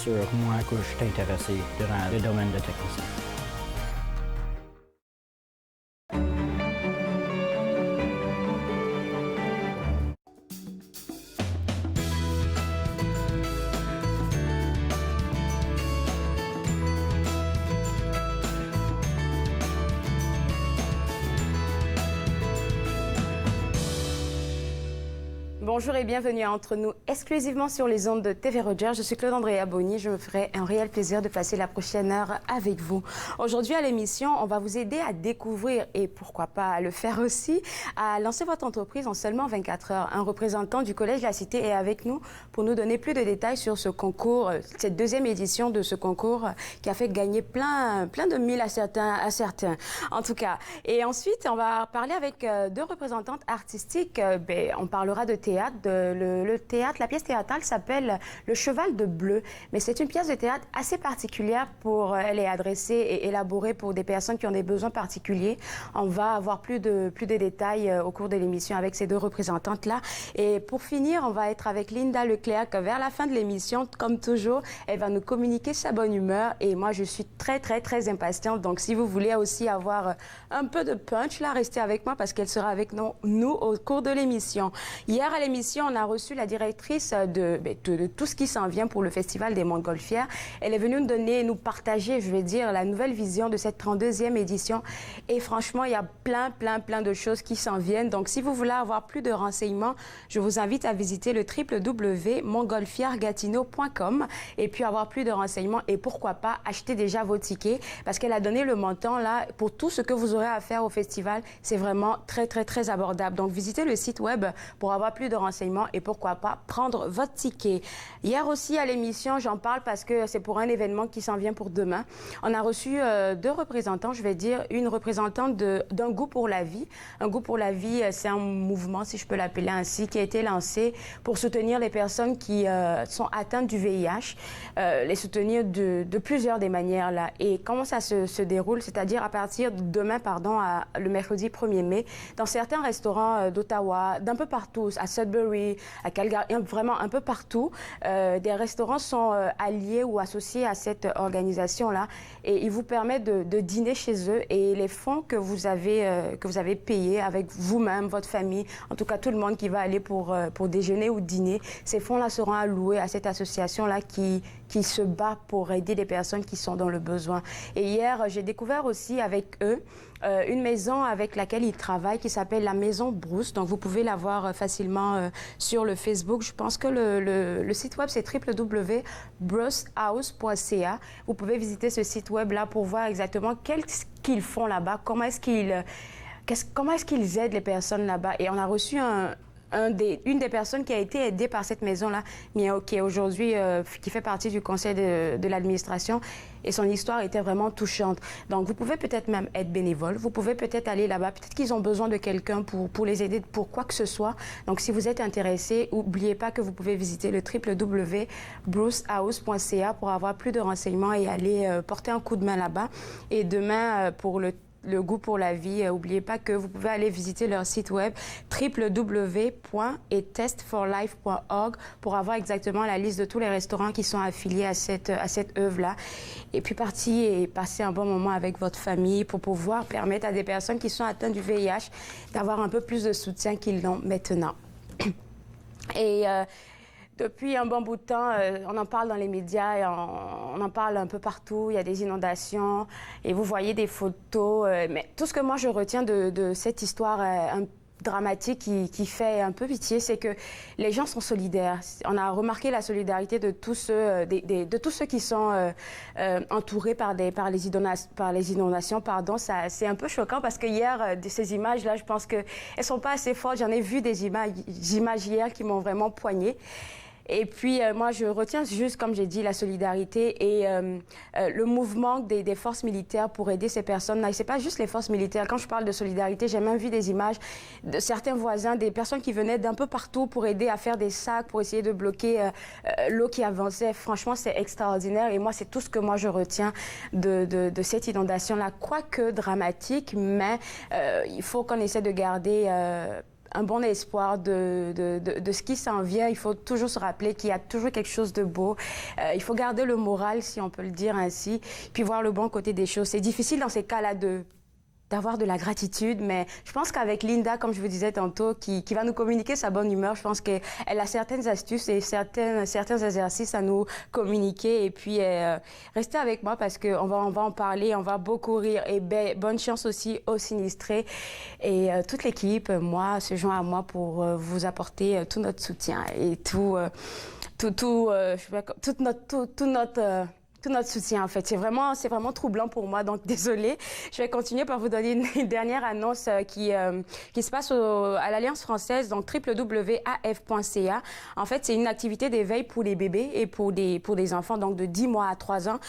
sur moi que je suis intéressé dans le domaine de technicien. Bonjour et bienvenue à Entre nous, exclusivement sur les ondes de TV Roger. Je suis Claude-Andrea Bonny. Je me ferai un réel plaisir de passer la prochaine heure avec vous. Aujourd'hui à l'émission, on va vous aider à découvrir et pourquoi pas à le faire aussi, à lancer votre entreprise en seulement 24 heures. Un représentant du Collège de la Cité est avec nous pour nous donner plus de détails sur ce concours, cette deuxième édition de ce concours qui a fait gagner plein de mille à certains. En tout cas. Et ensuite, on va parler avec deux représentantes artistiques. On parlera de théâtre. Le théâtre, la pièce théâtrale s'appelle Le Cheval de Bleu, mais c'est une pièce de théâtre assez particulière elle est adressée et élaborée pour des personnes qui ont des besoins particuliers. On va avoir plus de détails au cours de l'émission avec ces deux représentantes-là. Et pour finir, on va être avec Linda Leclerc vers la fin de l'émission. Comme toujours, elle va nous communiquer sa bonne humeur et moi, je suis très impatiente. Donc, si vous voulez aussi avoir un peu de punch, là, restez avec moi parce qu'elle sera avec nous au cours de l'émission. Hier, à l'émission, on a reçu la directrice de tout ce qui s'en vient pour le Festival des Montgolfières. Elle est venue nous partager, je vais dire, la nouvelle vision de cette 32e édition. Et franchement, il y a plein de choses qui s'en viennent. Donc, si vous voulez avoir plus de renseignements, je vous invite à visiter le www.montgolfieresgatineau.com et puis avoir plus de renseignements et pourquoi pas acheter déjà vos tickets parce qu'elle a donné le montant là pour tout ce que vous aurez à faire au festival. C'est vraiment très abordable. Donc, visitez le site web pour avoir plus de renseignements et pourquoi pas prendre votre ticket. Hier aussi à l'émission, j'en parle parce que c'est pour un événement qui s'en vient pour demain. On a reçu deux représentants, je vais dire, une représentante d'un goût pour la vie. Un goût pour la vie, c'est un mouvement, si je peux l'appeler ainsi, qui a été lancé pour soutenir les personnes qui sont atteintes du VIH, les soutenir de plusieurs des manières là. Et comment ça se déroule, c'est-à-dire à partir de demain, le mercredi 1er mai, dans certains restaurants d'Ottawa, d'un peu partout, à Sudbury, à Calgary, vraiment un peu partout. Des restaurants sont alliés ou associés à cette organisation-là et ils vous permettent de dîner chez eux et les fonds que vous avez payés avec vous-même, votre famille, en tout cas tout le monde qui va aller pour déjeuner ou dîner, ces fonds-là seront alloués à cette association-là qui se bat pour aider les personnes qui sont dans le besoin. Et hier, j'ai découvert aussi avec eux une maison avec laquelle ils travaillent qui s'appelle la Maison Bruce. Donc, vous pouvez la voir facilement sur le Facebook. Je pense que le site web, c'est www.brucehouse.ca. Vous pouvez visiter ce site web-là pour voir exactement qu'est-ce qu'ils font là-bas, comment est-ce qu'ils aident les personnes là-bas. Et on a reçu une des personnes qui a été aidée par cette maison-là, qui est aujourd'hui, qui fait partie du conseil de l'administration, et son histoire était vraiment touchante. Donc, vous pouvez peut-être même être bénévole, vous pouvez peut-être aller là-bas, peut-être qu'ils ont besoin de quelqu'un pour les aider, pour quoi que ce soit. Donc, si vous êtes intéressé, n'oubliez pas que vous pouvez visiter le www.brucehouse.ca pour avoir plus de renseignements et aller porter un coup de main là-bas. Et demain, pour le goût pour la vie, n'oubliez pas que vous pouvez aller visiter leur site web www.etestforlife.org pour avoir exactement la liste de tous les restaurants qui sont affiliés à cette œuvre-là. Et puis passer un bon moment avec votre famille pour pouvoir permettre à des personnes qui sont atteintes du VIH d'avoir un peu plus de soutien qu'ils l'ont maintenant. Et depuis un bon bout de temps, on en parle dans les médias, et on en parle un peu partout. Il y a des inondations et vous voyez des photos. Mais tout ce que moi je retiens de cette histoire dramatique qui fait un peu pitié, c'est que les gens sont solidaires. On a remarqué la solidarité de tous ceux, de tous ceux qui sont entourés par les inondations. C'est un peu choquant parce que hier, de ces images-là, je pense qu'elles ne sont pas assez fortes. J'en ai vu des images hier qui m'ont vraiment poignée. Et puis, moi, je retiens juste, comme j'ai dit, la solidarité et le mouvement des forces militaires pour aider ces personnes-là. Et c'est pas juste les forces militaires. Quand je parle de solidarité, j'ai même vu des images de certains voisins, des personnes qui venaient d'un peu partout pour aider à faire des sacs, pour essayer de bloquer l'eau qui avançait. Franchement, c'est extraordinaire. Et moi, c'est tout ce que moi, je retiens de cette inondation-là. Quoique dramatique, mais il faut qu'on essaie de garder un bon espoir de ce qui s'en vient. Il faut toujours se rappeler qu'il y a toujours quelque chose de beau. Il faut garder le moral, si on peut le dire ainsi, puis voir le bon côté des choses. C'est difficile dans ces cas-là d'avoir de la gratitude, mais je pense qu'avec Linda, comme je vous disais tantôt, qui va nous communiquer sa bonne humeur, je pense qu'elle a certaines astuces et certains exercices à nous communiquer. Et puis, restez avec moi parce qu'on va en parler, on va beaucoup rire. Et bonne chance aussi aux sinistrés. Et toute l'équipe, moi, se joint à moi pour vous apporter tout notre soutien et tout notre soutien, en fait. C'est vraiment troublant pour moi, donc désolée. Je vais continuer par vous donner une dernière annonce qui se passe à l'Alliance française, donc www.af.ca. En fait, c'est une activité d'éveil pour les bébés et pour des enfants, donc de 10 mois à 3 ans.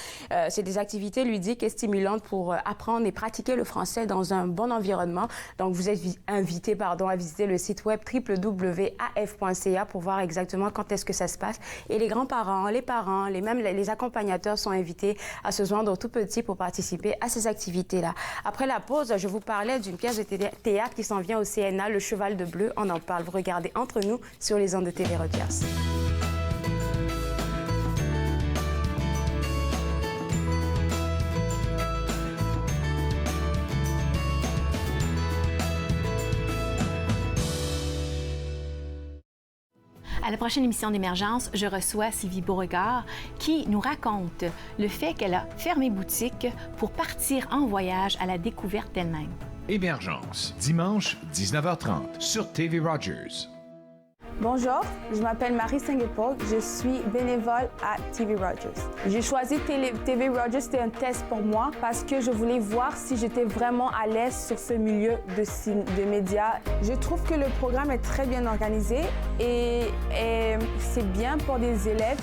C'est des activités ludiques et stimulantes pour apprendre et pratiquer le français dans un bon environnement. Donc, vous êtes invités, à visiter le site web www.af.ca pour voir exactement quand est-ce que ça se passe. Et les grands-parents, les parents, les accompagnateurs sont invités à se joindre tout petits pour participer à ces activités-là. Après la pause, je vous parlais d'une pièce de théâtre qui s'en vient au CNA, Le Cheval de Bleu. On en parle. Vous regardez Entre nous sur les ondes de TV Rogers. À la prochaine émission d'Émergence, je reçois Sylvie Beauregard qui nous raconte le fait qu'elle a fermé boutique pour partir en voyage à la découverte d'elle-même. Émergence, dimanche, 19h30, sur TV Rogers. Bonjour, je m'appelle Marie Saint-Guépol, je suis bénévole à TV Rogers. J'ai choisi TV Rogers, c'était un test pour moi parce que je voulais voir si j'étais vraiment à l'aise sur ce milieu de médias. Je trouve que le programme est très bien organisé et c'est bien pour des élèves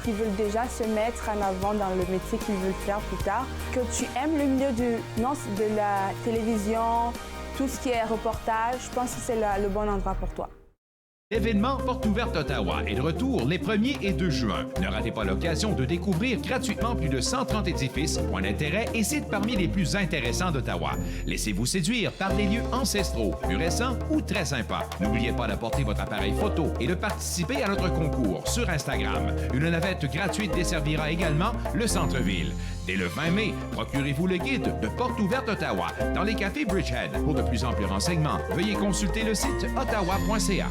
qui veulent déjà se mettre en avant dans le métier qu'ils veulent faire plus tard. Que tu aimes le milieu de la télévision, tout ce qui est reportage, je pense que c'est le bon endroit pour toi. L'événement Porte ouverte Ottawa est de retour les 1er et 2 juin. Ne ratez pas l'occasion de découvrir gratuitement plus de 130 édifices, points d'intérêt et sites parmi les plus intéressants d'Ottawa. Laissez-vous séduire par des lieux ancestraux, plus récents ou très sympas. N'oubliez pas d'apporter votre appareil photo et de participer à notre concours sur Instagram. Une navette gratuite desservira également le centre-ville. Dès le 20 mai, procurez-vous le guide de Porte ouverte Ottawa dans les cafés Bridgehead. Pour de plus amples renseignements, veuillez consulter le site ottawa.ca.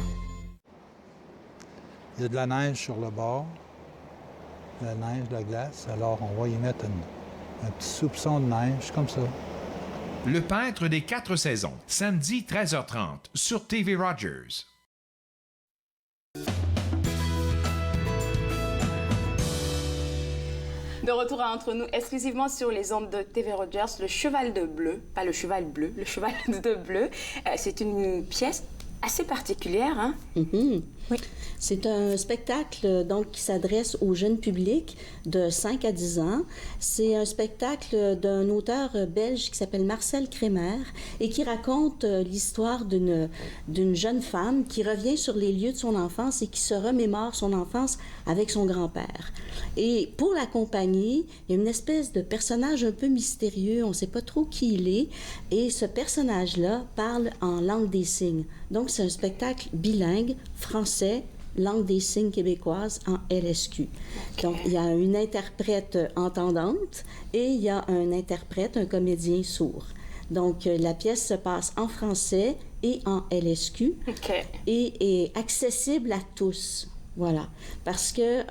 Il y a de la neige sur le bord, de la neige, de la glace, alors on va y mettre un petit soupçon de neige, comme ça. Le peintre des 4 saisons, samedi 13h30, sur TV Rogers. De retour à Entre nous, exclusivement sur les ondes de TV Rogers, Le Cheval de Bleu, pas le cheval bleu, Le Cheval de Bleu. C'est une pièce assez particulière, hein? Mm-hmm. Oui. C'est un spectacle donc qui s'adresse au jeune public de 5 à 10 ans. C'est un spectacle d'un auteur belge qui s'appelle Marcel Crémer et qui raconte l'histoire d'une jeune femme qui revient sur les lieux de son enfance et qui se remémore son enfance avec son grand-père. Et pour l'accompagner, il y a une espèce de personnage un peu mystérieux, on ne sait pas trop qui il est, et ce personnage-là parle en langue des signes. Donc c'est un spectacle bilingue, français, langue des signes québécoise en LSQ. Okay. Donc, il y a une interprète entendante et il y a un interprète, un comédien sourd. Donc, la pièce se passe en français et en LSQ et est accessible à tous. Voilà. Parce que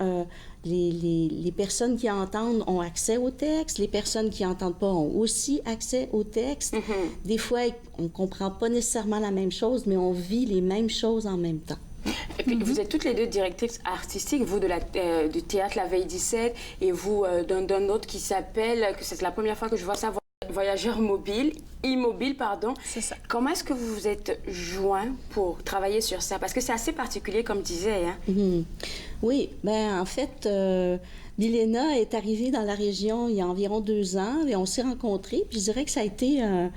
les personnes qui entendent ont accès au texte, les personnes qui n'entendent pas ont aussi accès au texte. Mm-hmm. Des fois, on ne comprend pas nécessairement la même chose, mais on vit les mêmes choses en même temps. Et puis, vous êtes toutes les deux directrices artistiques, vous du théâtre La Veille 17 et vous d'un autre qui s'appelle, que c'est la première fois que je vois ça, Voyageurs Immobile, pardon. C'est ça. Comment est-ce que vous vous êtes joints pour travailler sur ça? Parce que c'est assez particulier, comme disait. Hein? Mm-hmm. Oui, bien, en fait, Milena est arrivée dans la région il y a environ 2 ans et on s'est rencontrés. Puis je dirais que ça a été un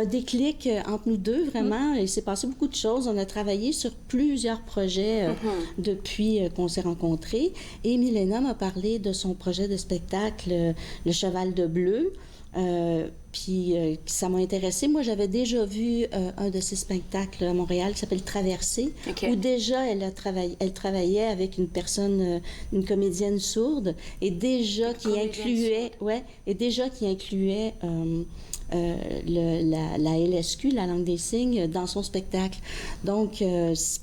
déclic entre nous deux, vraiment. Il s'est passé beaucoup de choses. On a travaillé sur plusieurs projets depuis qu'on s'est rencontrés. Et Milena m'a parlé de son projet de spectacle Le Cheval de Bleu. Puis ça m'a intéressée. Moi, j'avais déjà vu un de ses spectacles à Montréal qui s'appelle Traversée, où déjà elle travaillait avec une personne, une comédienne sourde, et déjà qui incluait, la LSQ, la langue des signes, dans son spectacle. Donc,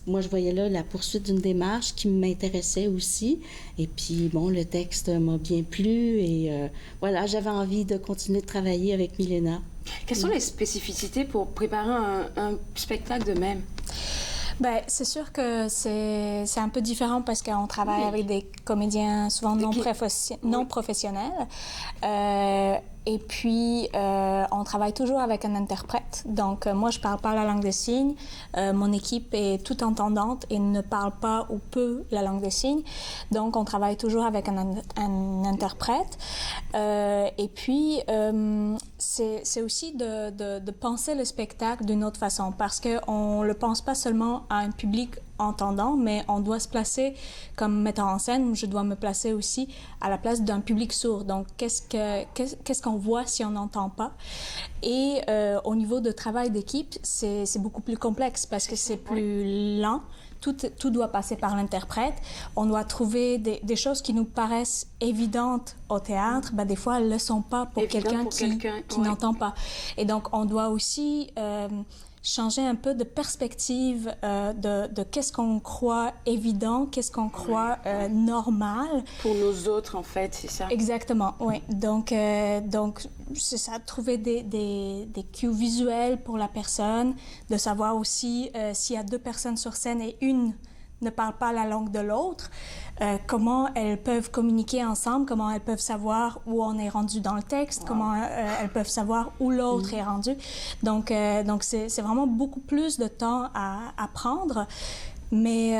moi, je voyais là la poursuite d'une démarche qui m'intéressait aussi. Et puis, bon, le texte m'a bien plu et voilà, j'avais envie de continuer de travailler avec Milena. Quelles sont les spécificités pour préparer un spectacle de même? Bien, c'est sûr que c'est un peu différent parce qu'on travaille avec des comédiens souvent non professionnels. Et puis, on travaille toujours avec un interprète. Donc, moi, je ne parle pas la langue des signes. Mon équipe est toute entendante et ne parle pas ou peu la langue des signes. Donc, on travaille toujours avec un interprète. Et puis, c'est aussi de penser le spectacle d'une autre façon parce qu'on ne le pense pas seulement à un public entendant, mais on doit se placer comme metteur en scène. Je dois me placer aussi à la place d'un public sourd. Donc, qu'est-ce qu'on voit si on n'entend pas? Et au niveau de travail d'équipe, c'est beaucoup plus complexe parce que c'est plus lent. Tout doit passer par l'interprète. On doit trouver des choses qui nous paraissent évidentes au théâtre. Ben, des fois, elles ne le sont pas pour quelqu'un qui n'entend pas. Et donc, on doit aussi changer un peu de perspective de qu'est-ce qu'on croit évident, qu'est-ce qu'on croit normal. Pour nous autres, en fait, c'est ça? Exactement, oui. Donc c'est ça, trouver des cues visuels pour la personne, de savoir aussi s'il y a deux personnes sur scène et une ne parle pas la langue de l'autre, comment elles peuvent communiquer ensemble, comment elles peuvent savoir où on est rendu dans le texte, comment elles peuvent savoir où l'autre est rendu. Donc c'est vraiment beaucoup plus de temps à prendre. Mais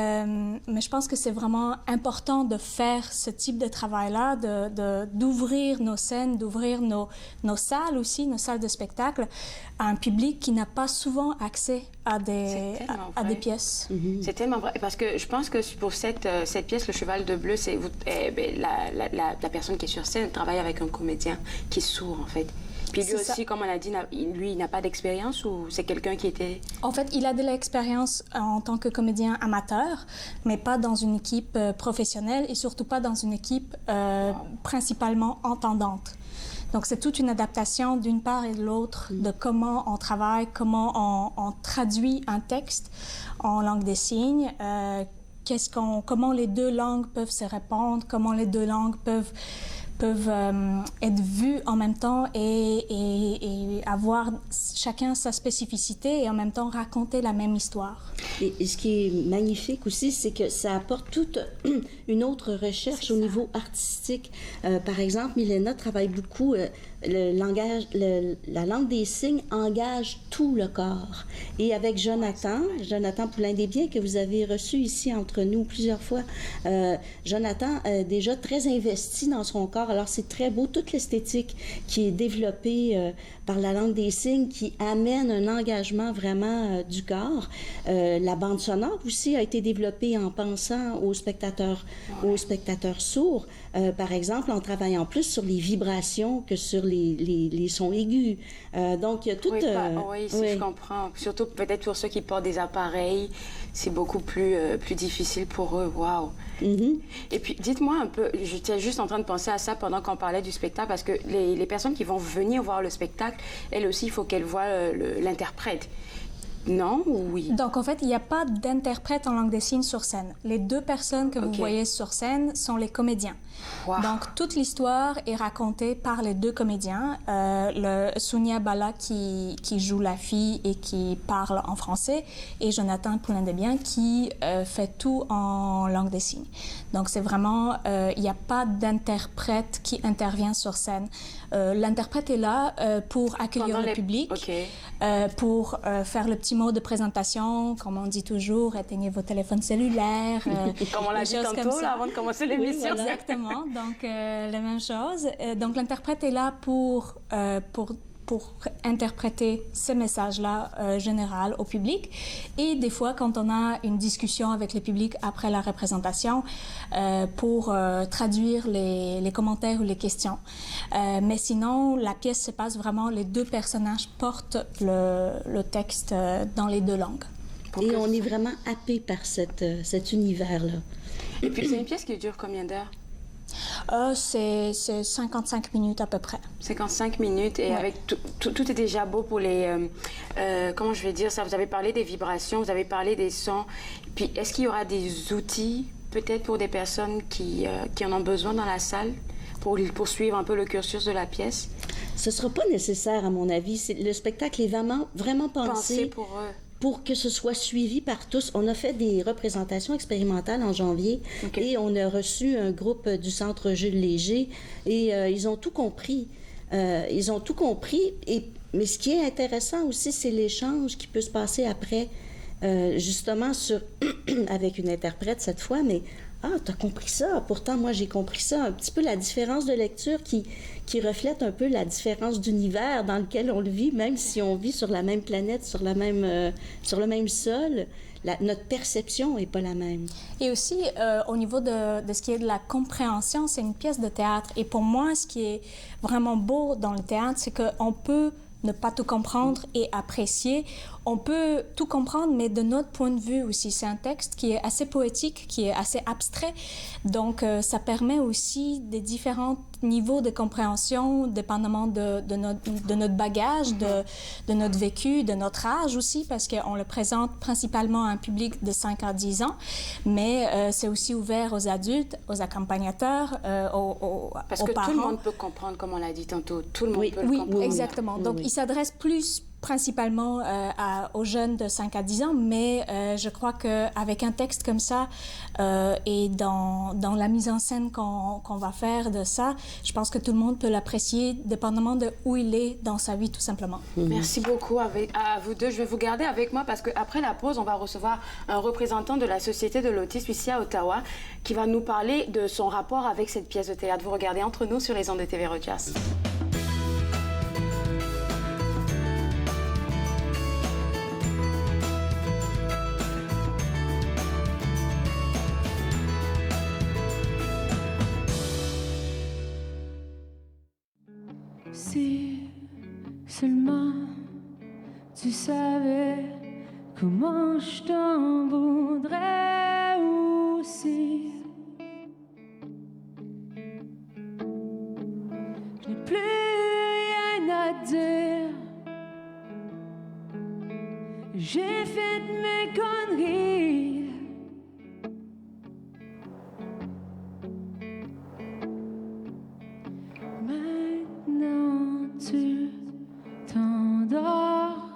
je pense que c'est vraiment important de faire ce type de travail-là, d'ouvrir nos scènes, d'ouvrir nos salles aussi, nos salles de spectacle, à un public qui n'a pas souvent accès à des pièces. C'est tellement vrai, parce que je pense que pour cette pièce, Le Cheval de Bleu, c'est la personne qui est sur scène travaille avec un comédien qui est sourd, en fait. Puis lui aussi, comme on a dit, lui, il n'a pas d'expérience ou c'est quelqu'un qui était... En fait, il a de l'expérience en tant que comédien amateur, mais pas dans une équipe professionnelle et surtout pas dans une équipe principalement entendante. Donc, c'est toute une adaptation d'une part et de l'autre de comment on travaille, comment on traduit un texte en langue des signes, comment les deux langues peuvent se répondre, comment les deux langues peuvent être vues en même temps et avoir chacun sa spécificité et en même temps raconter la même histoire. Et ce qui est magnifique aussi, c'est que ça apporte toute une autre recherche au niveau artistique. Par exemple, Milena travaille beaucoup la langue des signes engage tout le corps. Et avec Jonathan Poulain-Desbiens, que vous avez reçu ici entre nous plusieurs fois, Jonathan est déjà très investi dans son corps. Alors, c'est très beau, toute l'esthétique qui est développée par la langue des signes, qui amène un engagement vraiment du corps. La bande sonore aussi a été développée en pensant aux spectateurs sourds, par exemple, en travaillant plus sur les vibrations que sur les sons aigus. Donc, il y a tout... Je comprends. Surtout peut-être pour ceux qui portent des appareils, c'est beaucoup plus difficile pour eux. Wow! Mm-hmm. Et puis, dites-moi un peu, j'étais juste en train de penser à ça pendant qu'on parlait du spectacle, parce que les personnes qui vont venir voir le spectacle, elles aussi, il faut qu'elles voient l'interprète. Non ou oui? Donc, en fait, il n'y a pas d'interprète en langue des signes sur scène. Les deux personnes que vous voyez sur scène sont les comédiens. Wow. Donc, toute l'histoire est racontée par les deux comédiens. Sonia Bala qui joue la fille et qui parle en français, et Jonathan Poulain-Desbiens qui fait tout en langue des signes. Donc, c'est vraiment... il n'y a pas d'interprète qui intervient sur scène. L'interprète est là pour accueillir le public, pour faire le petit mot de présentation, comme on dit toujours, éteignez vos téléphones cellulaires. Comme on l'a dit tantôt, là, avant de commencer l'émission. Oui, exactement. Donc, la même chose. Donc, l'interprète est là pour pour interpréter ces messages-là général au public. Et des fois, quand on a une discussion avec le public après la représentation, pour traduire les commentaires ou les questions. Mais sinon, la pièce se passe vraiment, les deux personnages portent le texte dans les deux langues. Et on est vraiment happé par cet univers-là. Et puis, c'est une pièce qui dure combien d'heures? C'est 55 minutes à peu près. 55 minutes et avec tout est déjà beau pour les... comment je vais dire ça? Vous avez parlé des vibrations, vous avez parlé des sons. Puis est-ce qu'il y aura des outils peut-être pour des personnes qui en ont besoin dans la salle pour suivre un peu le cursus de la pièce? Ce ne sera pas nécessaire à mon avis. Le spectacle est vraiment pensé pour eux. Pour que ce soit suivi par tous. On a fait des représentations expérimentales en janvier et on a reçu un groupe du Centre Jules Léger et ils ont tout compris. Mais ce qui est intéressant aussi, c'est l'échange qui peut se passer après, justement avec une interprète cette fois, mais « Ah, t'as compris ça! Pourtant, moi, j'ai compris ça. » Un petit peu la différence de lecture qui reflète un peu la différence d'univers dans lequel on le vit, même si on vit sur la même planète, sur le même sol. Notre perception n'est pas la même. Et aussi, au niveau de ce qui est de la compréhension, c'est une pièce de théâtre. Et pour moi, ce qui est vraiment beau dans le théâtre, c'est qu'on peut ne pas tout comprendre et apprécier. On peut tout comprendre, mais de notre point de vue aussi. C'est un texte qui est assez poétique, qui est assez abstrait. Donc, ça permet aussi des différents niveaux de compréhension, dépendamment de notre bagage, de notre vécu, de notre âge aussi, parce qu'on le présente principalement à un public de 5 à 10 ans, mais c'est aussi ouvert aux adultes, aux accompagnateurs, parce aux que parents. tout le monde peut comprendre, comme on l'a dit tantôt. Tout le monde peut le comprendre. Oui, exactement. Donc, il s'adresse plus principalement aux jeunes de 5 à 10 ans, mais je crois qu'avec un texte comme ça et dans la mise en scène qu'on va faire de ça, je pense que tout le monde peut l'apprécier dépendamment de où il est dans sa vie, tout simplement. Merci beaucoup à vous deux. Je vais vous garder avec moi parce qu'après la pause, on va recevoir un représentant de la Société de l'autisme ici à Ottawa qui va nous parler de son rapport avec cette pièce de théâtre. Vous regardez Entre nous sur les ondes de TV Rogers. Si seulement tu savais comment je t'en voudrais aussi. Je n'ai plus rien à dire. J'ai fait mes conneries. Maintenant tu t'endors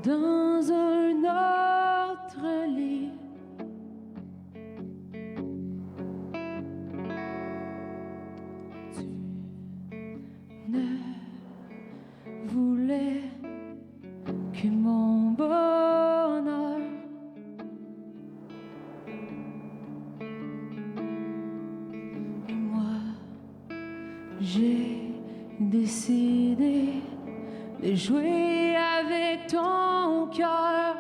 dans un autre lit. Tu ne voulais que mon bonheur. Et moi, j'ai décidé de jouer avec ton cœur.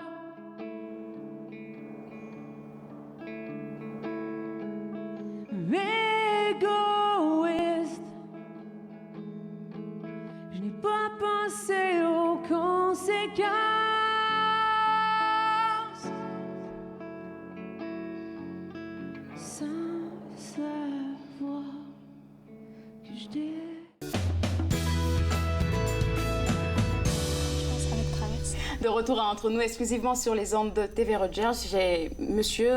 Égoïste, je n'ai pas pensé aux conséquences. Sans savoir que je t'ai... De retour à Entre nous, exclusivement sur les ondes de TV Rogers, j'ai monsieur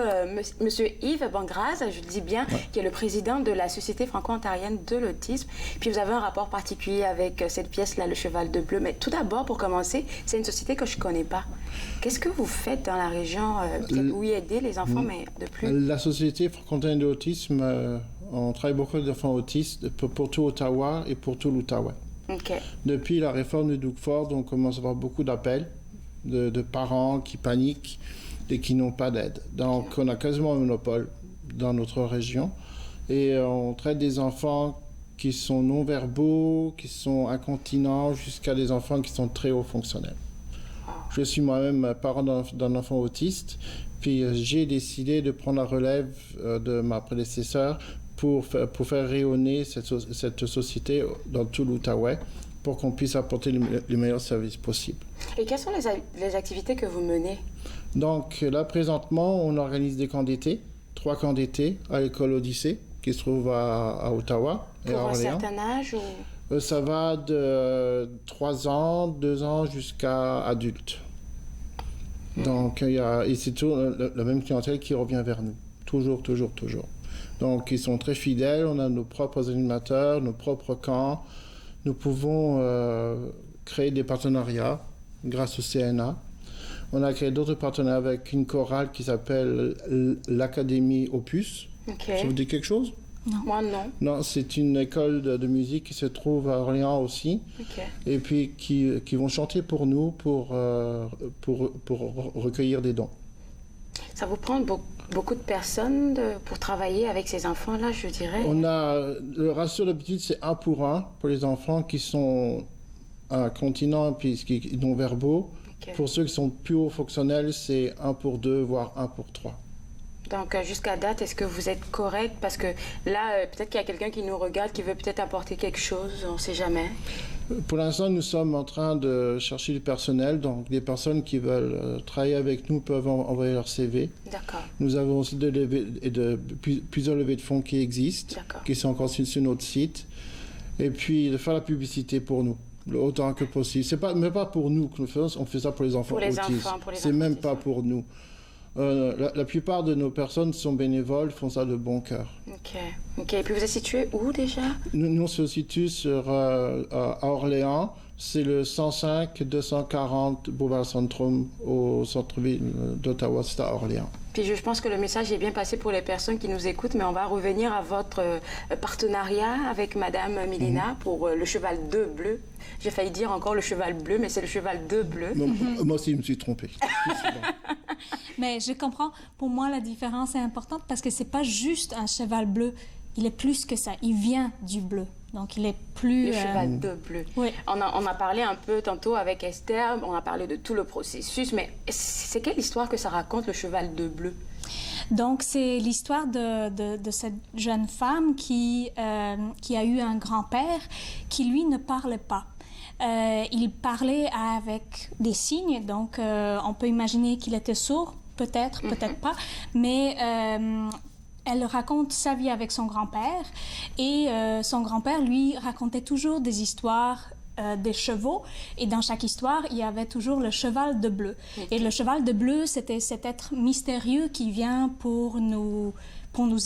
Yves Bangraz, je le dis bien, qui est le président de la Société franco-ontarienne de l'autisme. Puis vous avez un rapport particulier avec cette pièce-là, Le Cheval de Bleu. Mais tout d'abord, pour commencer, c'est une société que je ne connais pas. Qu'est-ce que vous faites dans la région où y aider les enfants, mais de plus? La Société franco-ontarienne de l'autisme, on travaille beaucoup d'enfants autistes pour tout Ottawa et pour tout l'Outaouais. Okay. Depuis la réforme de Doug Ford, on commence à avoir beaucoup d'appels de parents qui paniquent et qui n'ont pas d'aide. Donc, on a quasiment un monopole dans notre région et on traite des enfants qui sont non-verbaux, qui sont incontinents, jusqu'à des enfants qui sont très hauts fonctionnels. Je suis moi-même parent d'un enfant autiste, puis j'ai décidé de prendre la relève de ma prédécesseur pour faire rayonner cette société dans tout l'Outaouais, pour qu'on puisse apporter les meilleurs services possibles. Et quelles sont les activités que vous menez? Donc là, présentement, on organise des camps d'été, 3 camps d'été à l'école Odyssée, qui se trouve à Ottawa et à Pour un Orléans. certain âge ou... Ça va de 3 ans, 2 ans jusqu'à adulte. Donc, et c'est toujours la même clientèle qui revient vers nous. Toujours. Donc, ils sont très fidèles. On a nos propres animateurs, nos propres camps. Nous pouvons créer des partenariats grâce au CNA. On a créé d'autres partenariats avec une chorale qui s'appelle l'Académie Opus. Okay. Ça vous dit quelque chose? Non. Moi, non. Non, c'est une école de musique qui se trouve à Orléans aussi. Okay. Et puis qui vont chanter pour nous, pour recueillir des dons. Ça vous prend beaucoup de personnes pour travailler avec ces enfants-là, je dirais? On a, le ratio d'habitude, c'est 1 pour 1 pour les enfants qui sont incontinents puis qui non-verbaux. Okay. Pour ceux qui sont plus hauts fonctionnels, c'est 1 pour 2, voire 1 pour 3. Donc, jusqu'à date, est-ce que vous êtes correct? Parce que là, peut-être qu'il y a quelqu'un qui nous regarde, qui veut peut-être apporter quelque chose, on ne sait jamais. Pour l'instant, nous sommes en train de chercher du personnel. Donc, des personnes qui veulent travailler avec nous peuvent envoyer leur CV. D'accord. Nous avons aussi plusieurs levées de fonds qui existent, qui sont encore sur notre site. Et puis, de faire la publicité pour nous, autant que possible. Mais pas pour nous que nous faisons, on fait ça pour les enfants autistes. C'est même pas pour nous. La plupart de nos personnes sont bénévoles, font ça de bon cœur. Ok. Et puis vous êtes situé où déjà? Nous se situe à Orléans. C'est le 105-240 Boulevard Centrum au centre-ville d'Ottawa, c'est à Orléans. Puis je pense que le message est bien passé pour les personnes qui nous écoutent, mais on va revenir à votre partenariat avec Madame Milena pour le cheval 2 bleu. J'ai failli dire encore le cheval bleu, mais c'est le cheval 2 bleu. Moi aussi, je me suis trompée. Mais je comprends. Pour moi, la différence est importante parce que c'est pas juste un cheval bleu. Il est plus que ça. Il vient du bleu. Donc, il est plus... Le cheval 2 bleu. Oui. On a parlé un peu tantôt avec Esther, on a parlé de tout le processus, mais c'est quelle histoire que ça raconte, le cheval 2 bleu? Donc, c'est l'histoire de cette jeune femme qui a eu un grand-père qui, lui, ne parlait pas. Il parlait avec des signes, donc on peut imaginer qu'il était sourd, peut-être pas, mais... elle raconte sa vie avec son grand-père et son grand-père, lui, racontait toujours des histoires des chevaux et dans chaque histoire, il y avait toujours le cheval de bleu. Et le cheval de bleu, c'était cet être mystérieux qui vient pour nous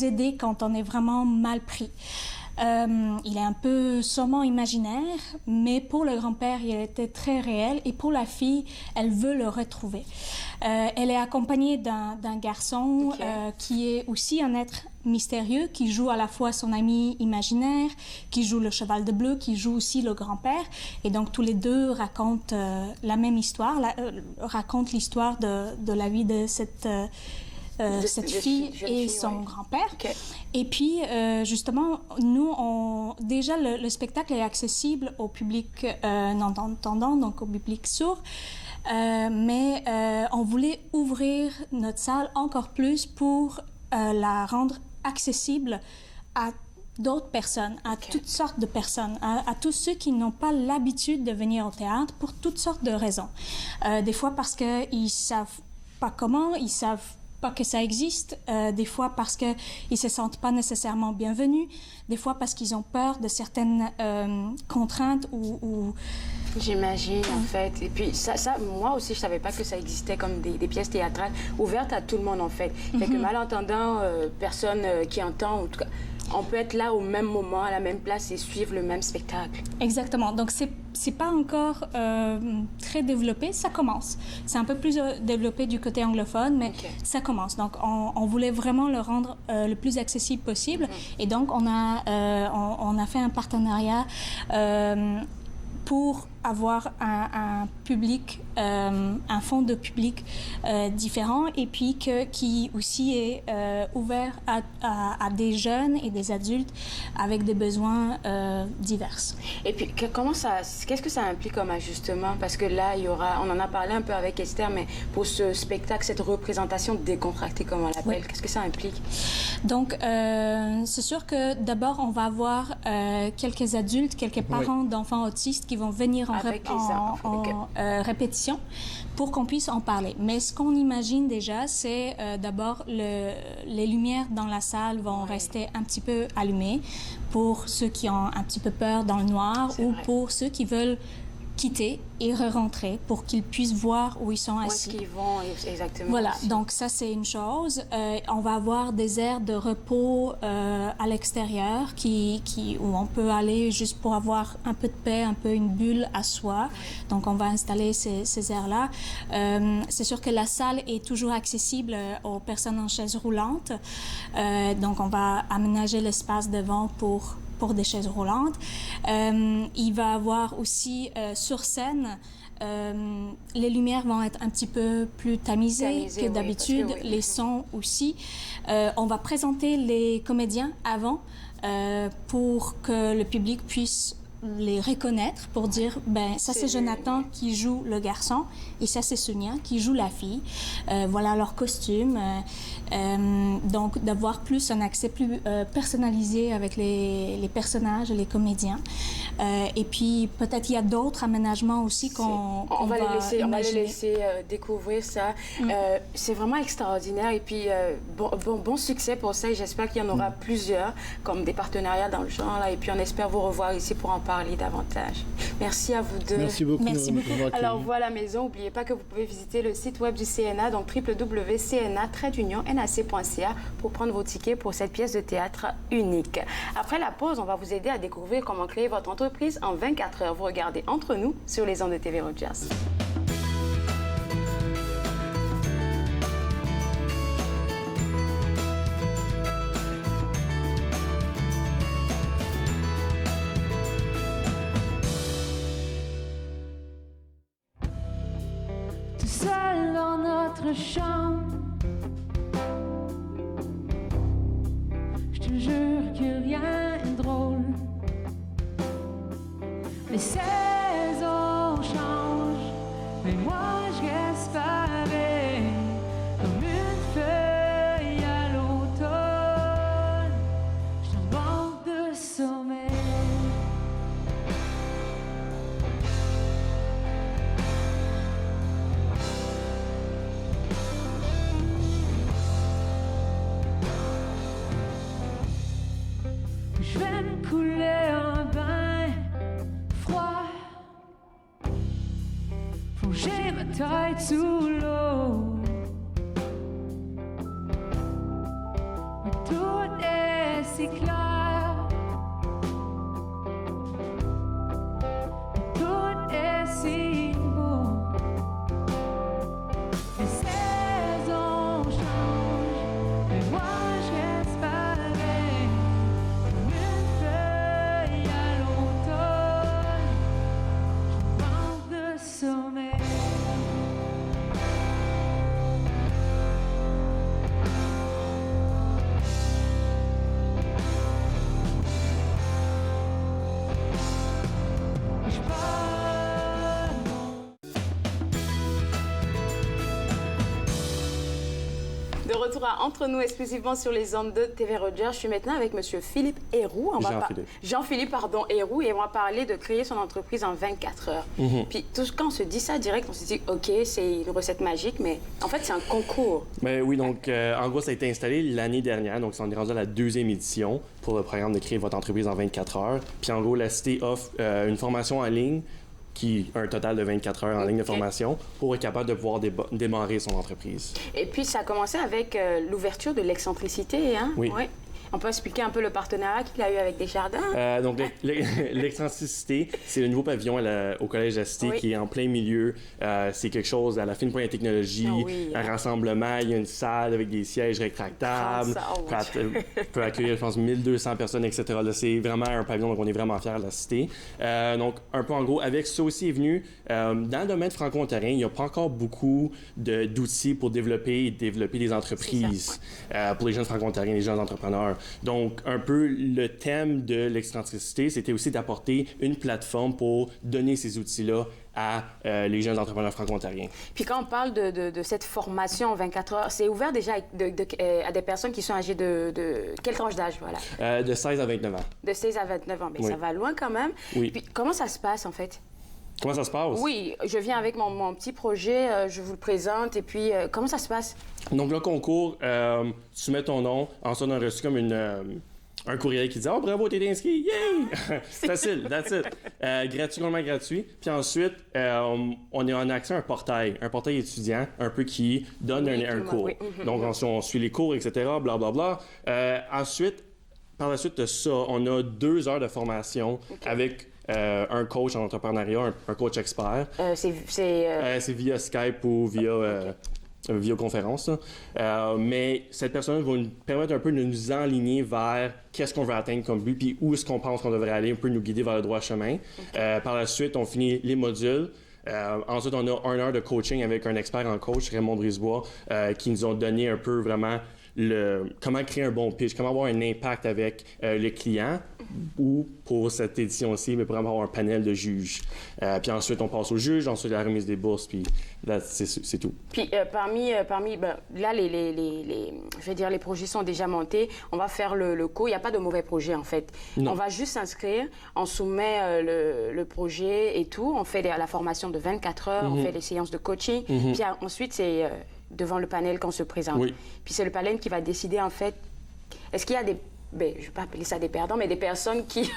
aider quand on est vraiment mal pris. Il est un peu sûrement imaginaire, mais pour le grand-père, il était très réel et pour la fille, elle veut le retrouver. Elle est accompagnée d'un garçon qui est aussi un être mystérieux, qui joue à la fois son ami imaginaire, qui joue le cheval de bleu, qui joue aussi le grand-père. Et donc, tous les deux racontent la même histoire, racontent l'histoire de la vie de cette fille et son grand-père. Et puis, justement, nous, déjà, le spectacle est accessible au public non-entendant, donc au public sourd. Mais on voulait ouvrir notre salle encore plus pour la rendre accessible à d'autres personnes, à toutes sortes de personnes, à tous ceux qui n'ont pas l'habitude de venir au théâtre pour toutes sortes de raisons. Des fois parce qu'ils savent pas comment, ils savent pas que ça existe, des fois parce qu'ils ne se sentent pas nécessairement bienvenus, des fois parce qu'ils ont peur de certaines contraintes ou... J'imagine, en fait. Et puis, ça, moi aussi, je ne savais pas que ça existait comme des pièces théâtrales ouvertes à tout le monde, en fait. Fait que malentendant, personne qui entend, en tout cas, on peut être là au même moment, à la même place et suivre le même spectacle. Exactement. Donc, c'est pas encore très développé, ça commence. C'est un peu plus développé du côté anglophone, mais ça commence. Donc, on voulait vraiment le rendre le plus accessible possible. Et donc, on a fait un partenariat pour avoir un public, un fond de public différent et puis qui aussi est ouvert à des jeunes et des adultes avec des besoins divers. Et puis, qu'est-ce que ça implique comme ajustement? Parce que là, on en a parlé un peu avec Esther, mais pour ce spectacle, cette représentation décontractée, comme on l'appelle, qu'est-ce que ça implique? Donc, c'est sûr que d'abord, on va avoir quelques adultes, quelques parents d'enfants autistes qui vont venir en répétition pour qu'on puisse en parler. Mais ce qu'on imagine déjà, c'est d'abord les lumières dans la salle vont rester un petit peu allumées pour ceux qui ont un petit peu peur dans le noir ou pour ceux qui veulent quitter et re-rentrer pour qu'ils puissent voir où ils sont assis. Où est-ce qu'ils vont exactement? Voilà, donc ça c'est une chose. On va avoir des aires de repos à l'extérieur où on peut aller juste pour avoir un peu de paix, un peu une bulle à soi. Donc on va installer ces aires-là. C'est sûr que la salle est toujours accessible aux personnes en chaise roulante. Donc on va aménager l'espace devant pour des chaises roulantes. Il va avoir aussi sur scène, les lumières vont être un petit peu plus tamisées que d'habitude, les sons aussi. On va présenter les comédiens avant pour que le public puisse les reconnaître, pour dire, ben ça c'est Jonathan qui joue le garçon et ça c'est Sonia qui joue la fille. Voilà leur costume. Donc d'avoir plus un accès plus personnalisé avec les personnages et les comédiens. Et puis peut-être il y a d'autres aménagements aussi qu'on va les laisser découvrir ça. C'est vraiment extraordinaire et puis bon succès pour ça et j'espère qu'il y en aura plusieurs comme des partenariats dans le genre là, et puis on espère vous revoir ici pour en parler davantage. Merci à vous deux. Merci beaucoup. Merci beaucoup. Alors voilà, maison, n'oubliez pas que vous pouvez visiter le site web du CNA, donc www.cna-nac.ca pour prendre vos tickets pour cette pièce de théâtre unique. Après la pause, on va vous aider à découvrir comment créer votre entreprise en 24 heures. Vous regardez Entre nous sur les ondes de TV Rogers. Tout seul dans notre chambre, je te jure que rien n'est drôle. Les saisons changent, mais moi je reste pareil, comme une feuille à l'automne. Je suis en manque de sommeil. Je vais me couler un bain froid, plonger ma tête sous l'eau. Mais tout est si clair, tout est si beau. Les saisons changent, mais moi je reste pareil. Une feuille à l'automne, je manque de sommeil. Je pars. De retour à Entre nous, exclusivement sur les ondes de TV Rogers. Je suis maintenant avec Monsieur Philippe Héroux. Jean-Philippe, pardon, Héroux, et on va parler de créer son entreprise en 24 heures. Puis quand on se dit ça direct, on se dit, OK, c'est une recette magique, mais en fait, c'est un concours. Ben oui, donc en gros, ça a été installé l'année dernière, donc on est rendu à la 2e édition pour le programme de créer votre entreprise en 24 heures. Puis en gros, la cité offre une formation en ligne qui a un total de 24 heures en ligne de formation pour être capable de pouvoir démarrer son entreprise. Et puis, ça a commencé avec l'ouverture de l'excentricité, hein? Oui. Ouais. On peut expliquer un peu le partenariat qu'il a eu avec Desjardins? Donc, l'excentricité, c'est le nouveau pavillon au Collège de Cité qui est en plein milieu. C'est quelque chose à la fine pointe de technologie, un rassemblement. Il y a une salle avec des sièges rétractables. Peut accueillir, je pense, 1200 personnes, etc. Là, c'est vraiment un pavillon, donc on est vraiment fiers de la Cité. Donc, un peu en gros, avec ça aussi est venu, dans le domaine franco-ontarien, il n'y a pas encore beaucoup d'outils pour développer des entreprises pour les jeunes franco-ontariens, les jeunes entrepreneurs. Donc, un peu le thème de l'excentricité, c'était aussi d'apporter une plateforme pour donner ces outils-là à les jeunes entrepreneurs franco-ontariens. Puis quand on parle de cette formation en 24 heures, c'est ouvert déjà à des personnes qui sont âgées de quelle tranche d'âge, voilà? De 16 à 29 ans. De 16 à 29 ans, mais ça va loin quand même. Oui. Puis comment ça se passe en fait? Comment ça se passe? Oui, je viens avec mon petit projet, je vous le présente, et puis comment ça se passe? Donc le concours, tu mets ton nom, ensuite on a reçu comme un courriel qui dit « Oh, bravo, t'es inscrit! Yay! » Facile, that's it. Complètement gratuit. Puis ensuite, on est en accès à un portail étudiant, un peu qui donne un cours. Donc, on suit les cours, etc., blablabla. Ensuite, par la suite de ça, on a 2 heures de formation avec un coach en entrepreneuriat, un coach expert. C'est via Skype ou via vidéoconférence. Mais cette personne va nous permettre un peu de nous enligner vers qu'est-ce qu'on veut atteindre comme but, puis où est-ce qu'on pense qu'on devrait aller, un peu nous guider vers le droit chemin. Par la suite, on finit les modules. Ensuite, on a 1 heure de coaching avec un expert en coach, Raymond Brisebois, qui nous ont donné un peu vraiment comment créer un bon pitch, comment avoir un impact avec le client, ou pour cette édition-ci, mais pour avoir un panel de juges. Puis ensuite, on passe au juge, ensuite la remise des bourses, puis là, c'est tout. Puis parmi là, je vais dire, les projets sont déjà montés. On va faire le cours. Il n'y a pas de mauvais projet, en fait. Non. On va juste s'inscrire, on soumet le projet et tout. On fait la formation de 24 heures, on fait les séances de coaching. Puis ensuite, c'est devant le panel qu'on se présente. Puis c'est le panel qui va décider, en fait, est-ce qu'il y a des... je ne vais pas appeler ça des perdants, mais des personnes qui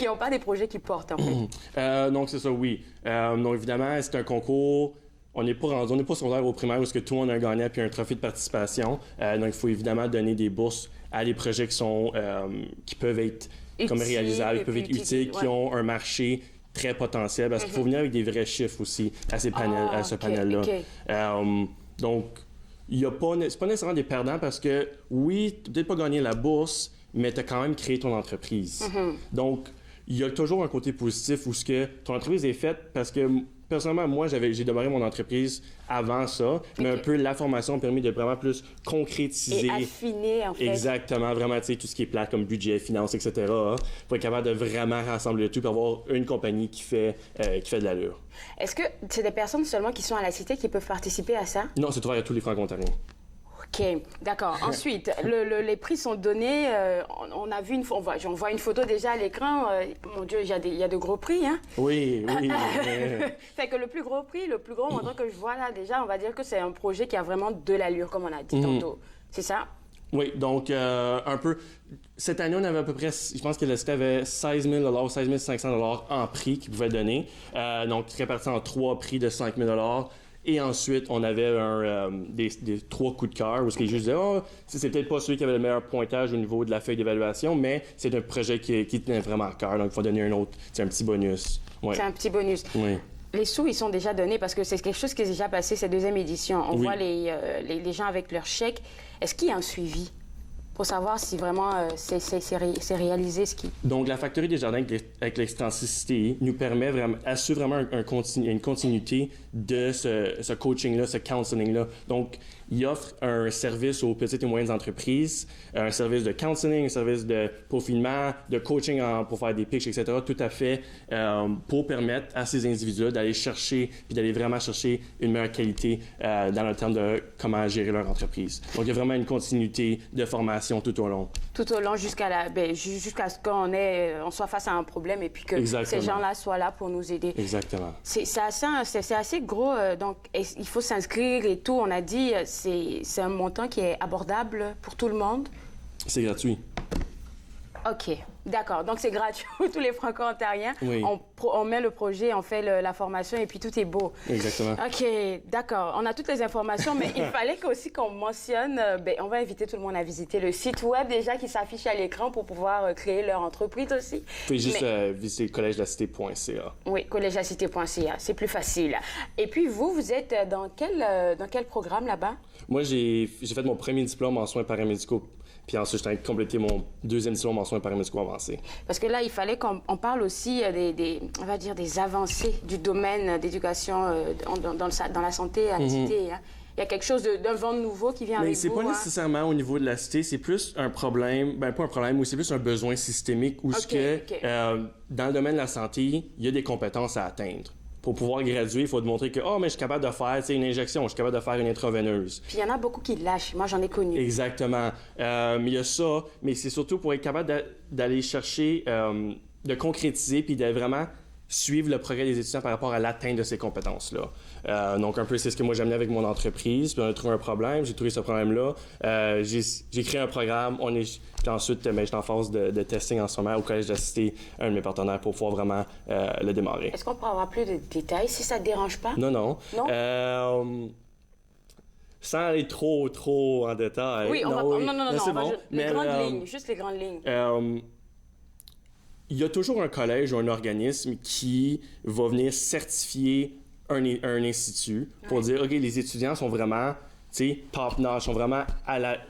n'ont pas des projets qui portent, en fait. Donc, c'est ça, oui. Donc, évidemment, c'est un concours. On n'est pas secondaire au primaire où est-ce que tout le monde a un gagnant puis un trophée de participation. Donc, il faut évidemment donner des bourses à des projets qui peuvent être comme réalisables, qui peuvent être utiles, qui ont un marché très potentiel, parce qu'il faut venir avec des vrais chiffres aussi à ce panel-là. Donc, c'est pas nécessairement des perdants parce que, oui, tu n'as peut-être pas gagné la bourse, mais tu as quand même créé ton entreprise. Donc, il y a toujours un côté positif où ton entreprise est faite parce que, personnellement, moi, j'ai démarré mon entreprise avant ça, mais un peu la formation a permis de vraiment plus concrétiser. Et affiner, en fait. Exactement, vraiment, tu sais, tout ce qui est plat comme budget, finance, etc., pour être capable de vraiment rassembler le tout pour avoir une compagnie qui fait de l'allure. Est-ce que c'est des personnes seulement qui sont à la Cité qui peuvent participer à ça? Non, c'est ouvert à tous les franco-ontariens. OK, d'accord. Ensuite, les prix sont donnés. On a vu on voit une photo déjà à l'écran. Mon Dieu, il y a de gros prix, hein? Oui. Fait que le plus gros montant que je vois là, déjà, on va dire que c'est un projet qui a vraiment de l'allure, comme on a dit tantôt. C'est ça? Oui, donc un peu... Cette année, on avait à peu près, je pense que le site avait 16 000 16 500 en prix qu'ils pouvaient donner. Donc, répartis en 3 prix de 5 000 Et ensuite, on avait des 3 coups de cœur où ce qui juste disait, c'est peut-être pas celui qui avait le meilleur pointage au niveau de la feuille d'évaluation, mais c'est un projet qui tenait vraiment à cœur. Donc, il faut donner un autre, c'est un petit bonus. Ouais. C'est un petit bonus. Oui. Les sous, ils sont déjà donnés parce que c'est quelque chose qui est déjà passé cette 2e édition. On voit les gens avec leur chèque. Est-ce qu'il y a un suivi pour savoir si vraiment c'est réalisé ce qui... Donc, la Factory Desjardins avec l'excentricité nous permet vraiment, assure vraiment une continuité de ce coaching-là, ce counseling-là. Donc, il offre un service aux petites et moyennes entreprises, un service de counseling, un service de profilement, de coaching pour faire des pitchs, etc., tout à fait pour permettre à ces individus d'aller chercher, puis d'aller vraiment chercher une meilleure qualité dans le terme de comment gérer leur entreprise. Donc, il y a vraiment une continuité de formation tout au long. Tout au long jusqu'à ce qu'on soit face à un problème et puis que ces gens-là soient là pour nous aider. Exactement. C'est assez gros, donc il faut s'inscrire et tout. On a dit, c'est un montant qui est abordable pour tout le monde. C'est gratuit. OK. D'accord, donc c'est gratuit pour tous les franco-ontariens. Oui. On met le projet, on fait la formation et puis tout est beau. Exactement. OK, d'accord. On a toutes les informations, mais il fallait aussi qu'on mentionne, on va inviter tout le monde à visiter le site web déjà qui s'affiche à l'écran pour pouvoir créer leur entreprise aussi. Vous pouvez juste visiter collegelacité.ca. Oui, collegelacité.ca, c'est plus facile. Et puis vous êtes dans quel programme là-bas? Moi, j'ai fait mon premier diplôme en soins paramédicaux. Puis ensuite, je suis en train de compléter mon deuxième diplôme en soins paramédicaux avancés. Parce que là, il fallait qu'on parle aussi on va dire, des avancées du domaine d'éducation dans la santé à la cité. Hein. Il y a quelque chose d'un vent nouveau qui vient avec vous. Mais c'est pas nécessairement au niveau de la cité, c'est plus un problème, pas un problème, mais c'est plus un besoin systémique où dans le domaine de la santé, il y a des compétences à atteindre. Pour pouvoir graduer, il faut démontrer que mais je suis capable de faire une injection, je suis capable de faire une intraveineuse. Puis il y en a beaucoup qui lâchent. Moi, j'en ai connu. Exactement. Mais il y a ça, mais c'est surtout pour être capable d'aller chercher, de concrétiser puis de vraiment suivre le progrès des étudiants par rapport à l'atteinte de ces compétences-là. Donc, un peu, c'est ce que moi j'ai amené avec mon entreprise. Puis on a trouvé un problème, j'ai trouvé ce problème-là. J'ai créé un programme. Puis ensuite, je suis en phase de testing en ce moment au Collège de la Cité, un de mes partenaires, pour pouvoir vraiment le démarrer. Est-ce qu'on peut avoir plus de détails si ça ne te dérange pas? Non. Sans aller trop en détail. Oui, on va pas. Non, c'est bon. Les grandes lignes, juste les grandes lignes. Il y a toujours un collège ou un organisme qui va venir certifier un institut pour dire, OK, les étudiants sont vraiment top-notch, sont vraiment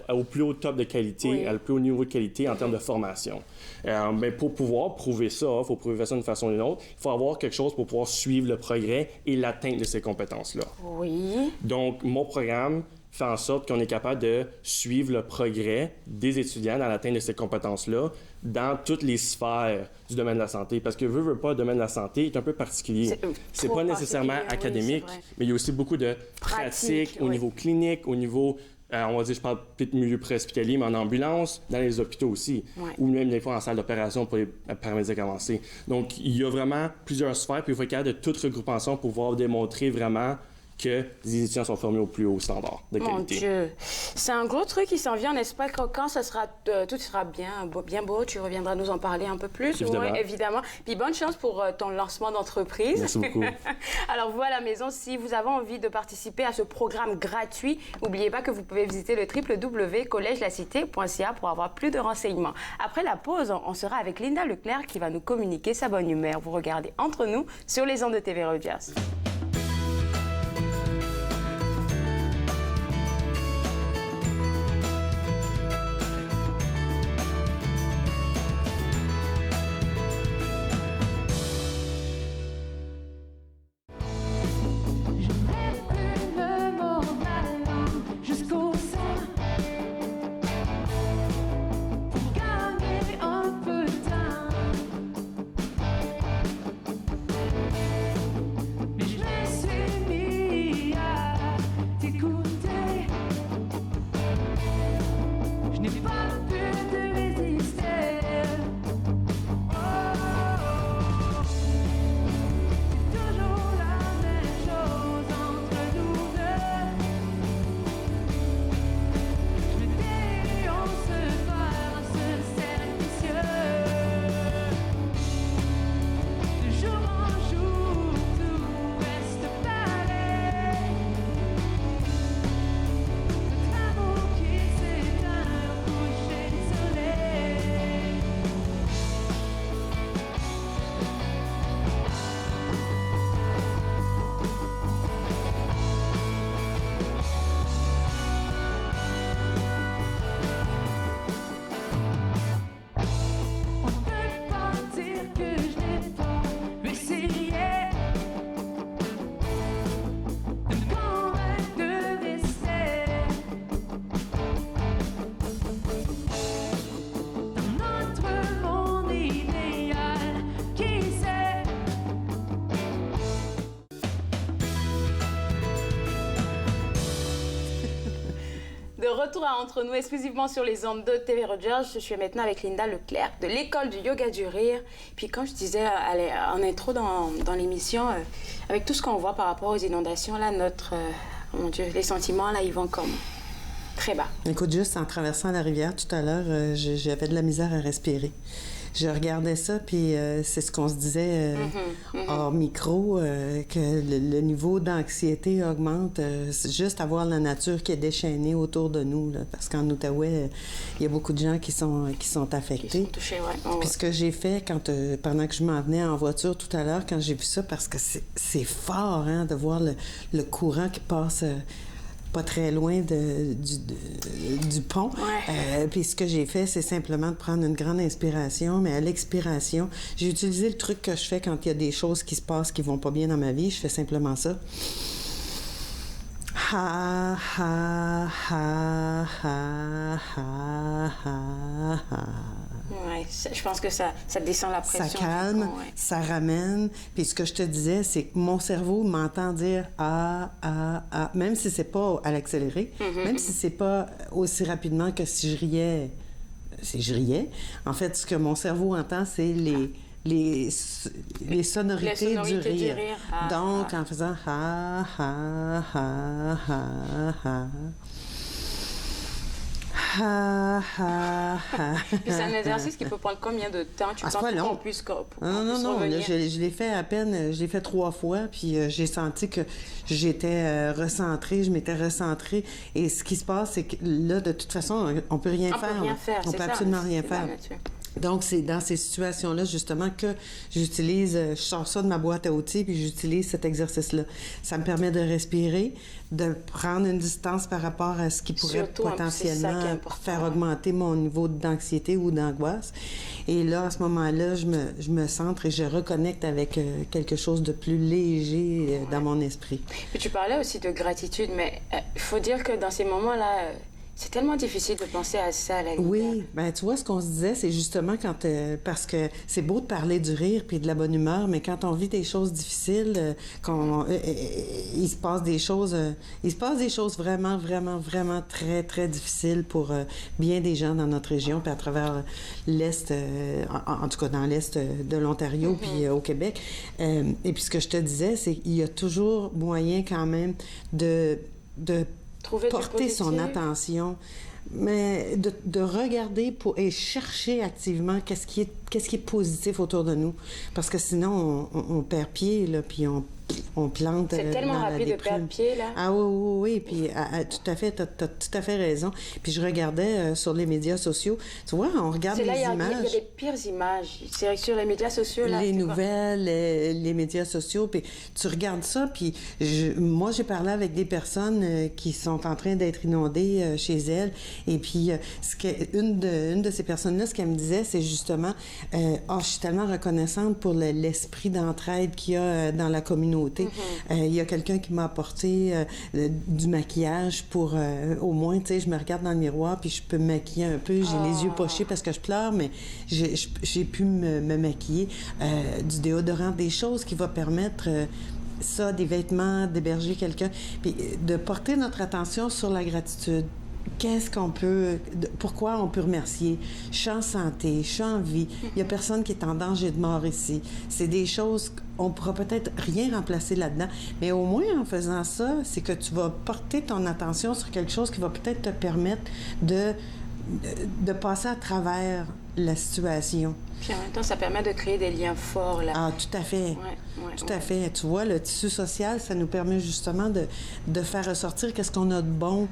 au plus haut top de qualité, à le plus haut niveau de qualité en termes de formation. Mais pour pouvoir prouver ça, il faut prouver ça d'une façon ou d'une autre, il faut avoir quelque chose pour pouvoir suivre le progrès et l'atteinte de ces compétences-là. Oui. Donc, mon programme fait en sorte qu'on est capable de suivre le progrès des étudiants dans l'atteinte de ces compétences-là dans toutes les sphères du domaine de la santé. Parce que veut pas, le domaine de la santé est un peu particulier. C'est pas nécessairement académique, mais il y a aussi beaucoup de pratiques au niveau clinique, au niveau, on va dire, je parle peut-être milieu préhospitalier, mais en ambulance, dans les hôpitaux aussi, ou même des fois en salle d'opération pour les paramédics avancés. Donc, il y a vraiment plusieurs sphères, puis il faut être capable de tout regrouper ensemble pour pouvoir démontrer vraiment que les étudiants sont formés au plus haut standard de qualité. Mon Dieu! C'est un gros truc qui s'en vient. On espère que quand ça sera, tout sera bien beau, tu reviendras nous en parler un peu plus. Évidemment. Oui, évidemment. Puis bonne chance pour ton lancement d'entreprise. Merci beaucoup. Alors, vous à la maison, si vous avez envie de participer à ce programme gratuit, n'oubliez pas que vous pouvez visiter le www.collegelacité.ca pour avoir plus de renseignements. Après la pause, on sera avec Linda Leclerc qui va nous communiquer sa bonne humeur. Vous regardez Entre nous sur les ondes de TV Rogers. Retour à Entre nous, exclusivement sur les ondes de TV Rogers. Je suis maintenant avec Linda Leclerc de l'école du yoga du rire. Puis comme je disais en intro dans l'émission, avec tout ce qu'on voit par rapport aux inondations, là, mon Dieu, les sentiments, là, ils vont comme très bas. Écoute, juste en traversant la rivière tout à l'heure, j'avais de la misère à respirer. je regardais ça, puis c'est ce qu'on se disait hors micro, que le niveau d'anxiété augmente juste à voir la nature qui est déchaînée autour de nous, là, parce qu'en Outaouais, il y a beaucoup de gens qui sont affectés. Qui sont touchés, ouais. Puis ce que j'ai fait pendant que je m'en venais en voiture tout à l'heure, quand j'ai vu ça, parce que c'est fort, hein, de voir le courant qui passe pas très loin du pont. Ouais. Puis ce que j'ai fait, c'est simplement de prendre une grande inspiration, mais à l'expiration, j'ai utilisé le truc que je fais quand il y a des choses qui se passent qui vont pas bien dans ma vie. Je fais simplement ça. Ha, ha, ha, ha, ha, ha, ha. Ouais, je pense que ça descend la pression. Ça calme, ça ramène. Puis ce que je te disais, c'est que mon cerveau m'entend dire « ah, ah, ah », même si c'est pas à l'accéléré, même si c'est pas aussi rapidement que si je riais. En fait, ce que mon cerveau entend, c'est les sonorités du rire. Donc, en faisant « ha, ha, ha, ha, ha ». Puis c'est un exercice qui peut prendre combien de temps? Tu penses qu'on puisse Non, là, je l'ai fait à peine, je l'ai fait 3 fois, puis j'ai senti que j'étais recentrée, je m'étais recentrée. Et ce qui se passe, c'est que là, de toute façon, on peut rien faire. On peut absolument rien faire. Donc, c'est dans ces situations-là, justement, que j'utilise, je sors ça de ma boîte à outils, puis j'utilise cet exercice-là. Ça me permet de respirer, de prendre une distance par rapport à ce qui pourrait potentiellement faire augmenter mon niveau d'anxiété ou d'angoisse. Et là, à ce moment-là, je me centre et je reconnecte avec quelque chose de plus léger dans mon esprit. Puis tu parlais aussi de gratitude, mais il faut dire que dans ces moments-là, c'est tellement difficile de penser à ça à la lumière. Oui, bien, tu vois, ce qu'on se disait, c'est justement quand... parce que c'est beau de parler du rire puis de la bonne humeur, mais quand on vit des choses difficiles, il se passe des choses vraiment, vraiment, vraiment très, très difficiles pour bien des gens dans notre région, puis à travers l'Est, en tout cas dans l'Est de l'Ontario, puis au Québec. Et puis ce que je te disais, c'est qu'il y a toujours moyen quand même de porter son attention, mais de regarder et chercher activement qu'est-ce qui est positif autour de nous. Parce que sinon, on perd pied, là, puis on plante. C'est tellement rapide de perdre pied, là. Ah oui, puis tout à fait, t'as tout à fait raison. Puis je regardais sur les médias sociaux, tu vois, on regarde les images. Il y a des pires images. C'est sur les médias sociaux, là. Les nouvelles, les médias sociaux, puis tu regardes ça, puis moi, j'ai parlé avec des personnes qui sont en train d'être inondées chez elles, et puis une de ces personnes-là, ce qu'elle me disait, c'est justement, je suis tellement reconnaissante pour l'esprit d'entraide qu'il y a dans la communauté. Il y a quelqu'un qui m'a apporté du maquillage pour, au moins, tu sais, je me regarde dans le miroir puis je peux me maquiller un peu. J'ai les yeux pochés parce que je pleure, mais j'ai pu me maquiller. Du déodorant, des choses qui vont permettre... ça, des vêtements, d'héberger quelqu'un, puis de porter notre attention sur la gratitude. Pourquoi on peut remercier? Je suis en santé, je suis en vie, il n'y a personne qui est en danger de mort ici. C'est des choses, on ne pourra peut-être rien remplacer là-dedans, mais au moins en faisant ça, c'est que tu vas porter ton attention sur quelque chose qui va peut-être te permettre de passer à travers la situation. Puis en même temps, ça permet de créer des liens forts, là. Ah, tout à fait. Tout à fait. Tu vois, le tissu social, ça nous permet justement de faire ressortir qu'est-ce qu'on a de bon.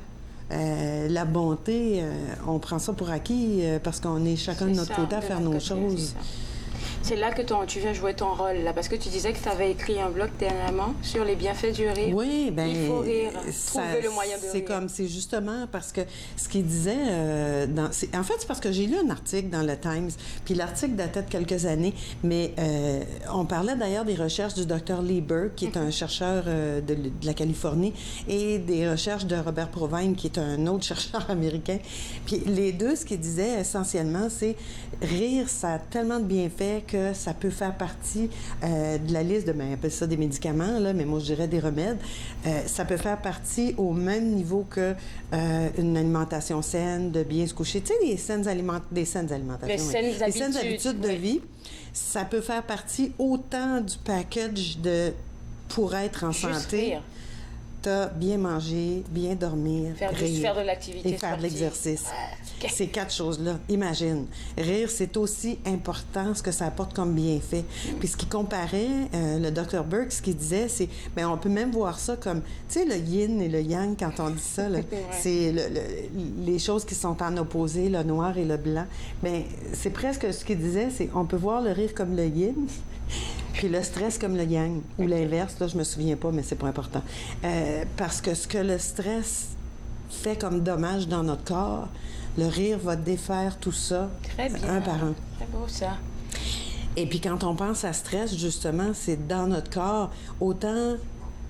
La bonté, on prend ça pour acquis parce qu'on est chacun de notre côté à faire nos choses. C'est là que tu viens jouer ton rôle, là, parce que tu disais que tu avais écrit un blog dernièrement sur les bienfaits du rire. Oui, bien... Il faut rire, trouver le moyen de rire. C'est justement parce que ce qu'il disait... en fait, c'est parce que j'ai lu un article dans le Times, puis l'article datait de quelques années, mais on parlait d'ailleurs des recherches du Dr. Lee Berg, qui est un chercheur de la Californie, et des recherches de Robert Provine, qui est un autre chercheur américain. Puis les deux, ce qu'ils disaient essentiellement, c'est rire, ça a tellement de bienfaits que ça peut faire partie de la liste de, on appelle ça des médicaments, là, mais moi je dirais des remèdes. Ça peut faire partie au même niveau que une alimentation saine, de bien se coucher. Tu sais, les saines habitudes de vie, ça peut faire partie autant du package pour être en santé. t'as bien mangé, bien dormir, rire. Faire de l'activité et faire de l'exercice. Ces 4 choses-là. Imagine, rire, c'est aussi important ce que ça apporte comme bienfait. Puis ce qui comparait, le Dr. Burke, ce qu'il disait, c'est, bien, on peut même voir ça comme, tu sais, le yin et le yang, quand on dit ça, là, c'est les choses qui sont en opposé, le noir et le blanc. Bien, c'est presque ce qu'il disait, c'est, on peut voir le rire comme le yin, puis le stress comme le yang, ou l'inverse, là, je me souviens pas, mais c'est pas important. Parce que ce que le stress fait comme dommage dans notre corps, le rire va défaire tout ça, un par un. Très beau, ça. Et puis quand on pense à stress, justement, c'est dans notre corps, autant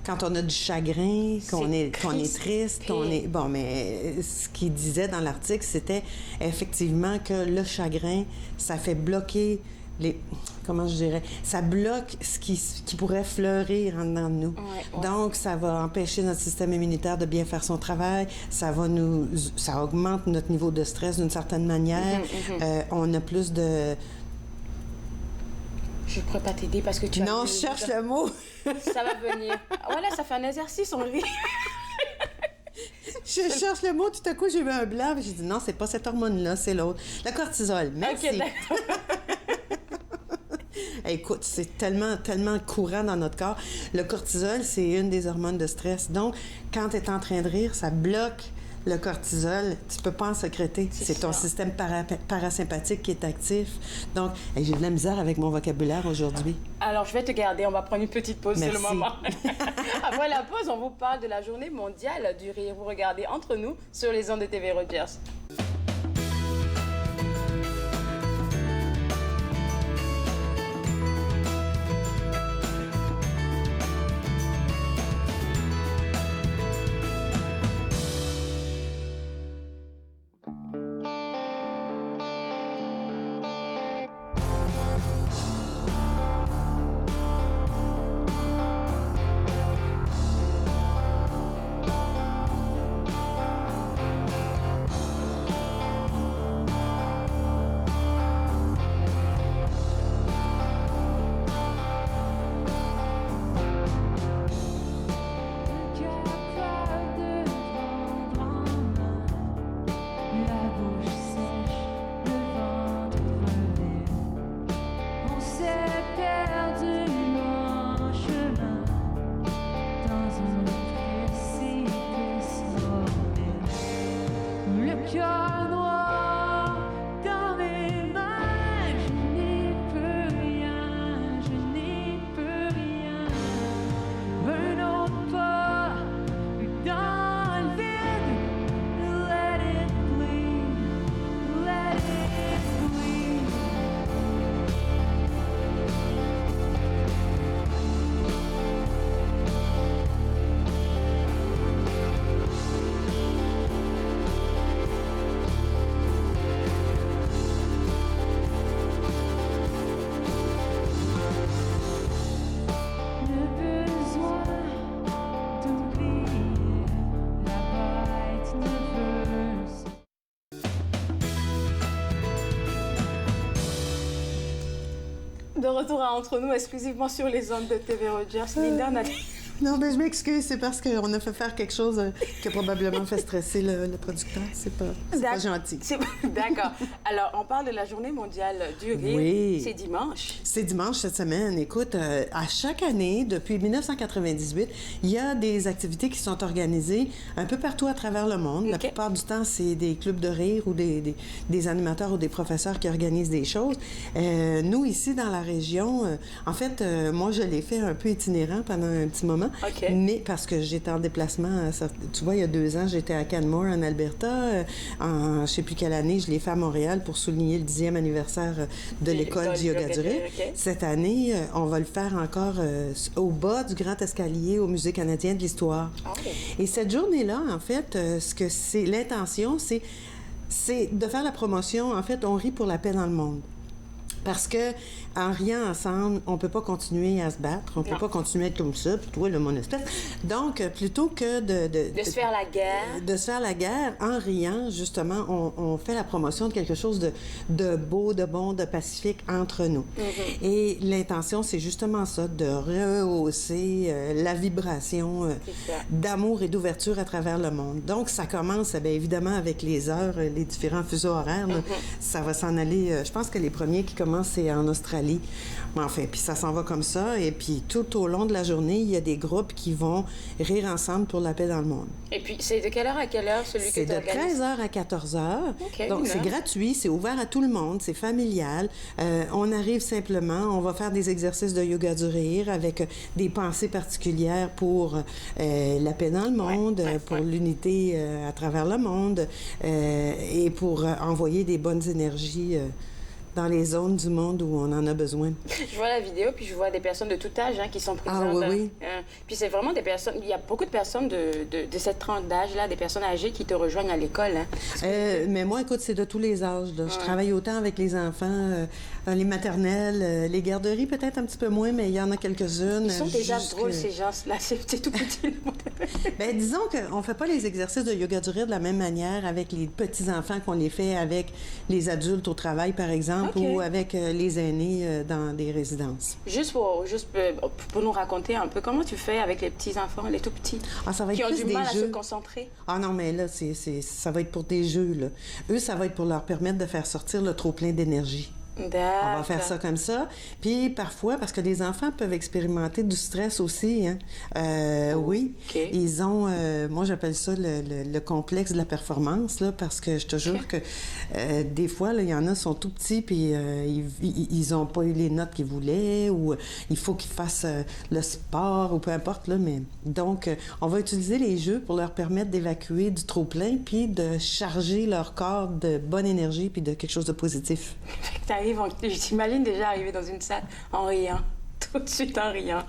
quand on a du chagrin, qu'on est triste, qu'on est... Bon, mais ce qu'il disait dans l'article, c'était effectivement que le chagrin, ça fait bloquer comment je dirais, ça bloque ce qui pourrait fleurir en dedans de nous. Donc, ça va empêcher notre système immunitaire de bien faire son travail, ça augmente notre niveau de stress d'une certaine manière, on a plus de... Je ne pourrais pas t'aider parce que tu Non, je cherche le mot. Ça va venir. Voilà, ça fait un exercice, on le dit. Je cherche le mot, tout à coup, j'ai eu un blanc, j'ai dit non, c'est pas cette hormone-là, c'est l'autre. Le cortisol, merci. OK, d'accord. Écoute, c'est tellement courant dans notre corps. Le cortisol, c'est une des hormones de stress. Donc, quand tu es en train de rire, ça bloque le cortisol. Tu peux pas en sécréter. C'est ton système parasympathique qui est actif. Donc, j'ai de la misère avec mon vocabulaire aujourd'hui. Alors, je vais te garder. On va prendre une petite pause, c'est le moment. Après la pause, on vous parle de la journée mondiale du rire. Vous regardez Entre nous sur les ondes de TV Rogers. De retour à Entre nous, exclusivement sur les ondes de TV Rogers. Linda, non, mais je m'excuse, c'est parce qu'on a fait faire quelque chose qui a probablement fait stresser le producteur. C'est pas gentil. D'accord. Alors, on parle de la journée mondiale du rire. Oui. C'est dimanche. C'est dimanche cette semaine. Écoute, à chaque année, depuis 1998, il y a des activités qui sont organisées un peu partout à travers le monde. La plupart du temps, c'est des clubs de rire ou des animateurs ou des professeurs qui organisent des choses. Nous, ici, dans la région, en fait, moi, je l'ai fait un peu itinérant pendant un petit moment. Mais parce que j'étais en déplacement, tu vois, il y a 2 ans, j'étais à Canmore, en Alberta. Je ne sais plus quelle année, je l'ai fait à Montréal pour souligner le 10e anniversaire de l'école du yoga du rire. Cette année, on va le faire encore au bas du Grand Escalier au Musée canadien de l'histoire. Et cette journée-là, en fait, l'intention, c'est de faire la promotion. En fait, on rit pour la paix dans le monde. Parce que en riant ensemble, on peut pas continuer à se battre, on peut pas continuer à être comme ça, puis toi, le mon espèce. Donc, plutôt que de se faire la guerre. De se faire la guerre, en riant, justement, on fait la promotion de quelque chose de beau, de bon, de pacifique entre nous. Et l'intention, c'est justement ça, de rehausser la vibration d'amour et d'ouverture à travers le monde. Donc, ça commence, bien évidemment, avec les heures, les différents fuseaux horaires. Là. Ça va s'en aller, je pense que les premiers qui commencent, c'est en Australie. Mais enfin, puis ça s'en va comme ça. Et puis, tout au long de la journée, il y a des groupes qui vont rire ensemble pour la paix dans le monde. Et puis, c'est de quelle heure à quelle heure, celui que tu organises? C'est de 13h à 14h. Okay, donc, c'est gratuit, c'est ouvert à tout le monde, c'est familial. On arrive simplement, on va faire des exercices de yoga du rire avec des pensées particulières pour la paix dans le monde, pour l'unité à travers le monde et pour envoyer des bonnes énergies dans les zones du monde où on en a besoin. Je vois la vidéo, puis je vois des personnes de tout âge qui sont présentes. Ah oui. Puis c'est vraiment des personnes... Il y a beaucoup de personnes de cette tranche d'âge-là, des personnes âgées qui te rejoignent à l'école. Mais moi, écoute, c'est de tous les âges. Là. Je travaille autant avec les enfants, les maternelles, les garderies, peut-être un petit peu moins, mais il y en a quelques-unes. Ils sont déjà drôles, ces gens-là. C'est tout petit. Bien, disons qu'on ne fait pas les exercices de yoga du rire de la même manière avec les petits-enfants qu'on les fait avec les adultes au travail, par exemple, ou avec les aînés dans des résidences. Juste pour nous raconter un peu, comment tu fais avec les petits-enfants, les tout-petits, ça va être qui ont plus du mal jeux. à se concentrer? Ah non, mais là, ça va être pour des jeux. Là. Eux, ça va être pour leur permettre de faire sortir le trop-plein d'énergie. On va faire ça comme ça. Puis parfois, parce que les enfants peuvent expérimenter du stress aussi. Oui. Okay. Ils ont, moi j'appelle ça le complexe de la performance, là, parce que je te jure que des fois, il y en a qui sont tout petits, puis ils n'ont pas eu les notes qu'ils voulaient, ou il faut qu'ils fassent le sport, ou peu importe. Là, mais... Donc, on va utiliser les jeux pour leur permettre d'évacuer du trop-plein, puis de charger leur corps de bonne énergie, puis de quelque chose de positif. Je t'imagine déjà arriver dans une salle en riant. Tout de suite en riant.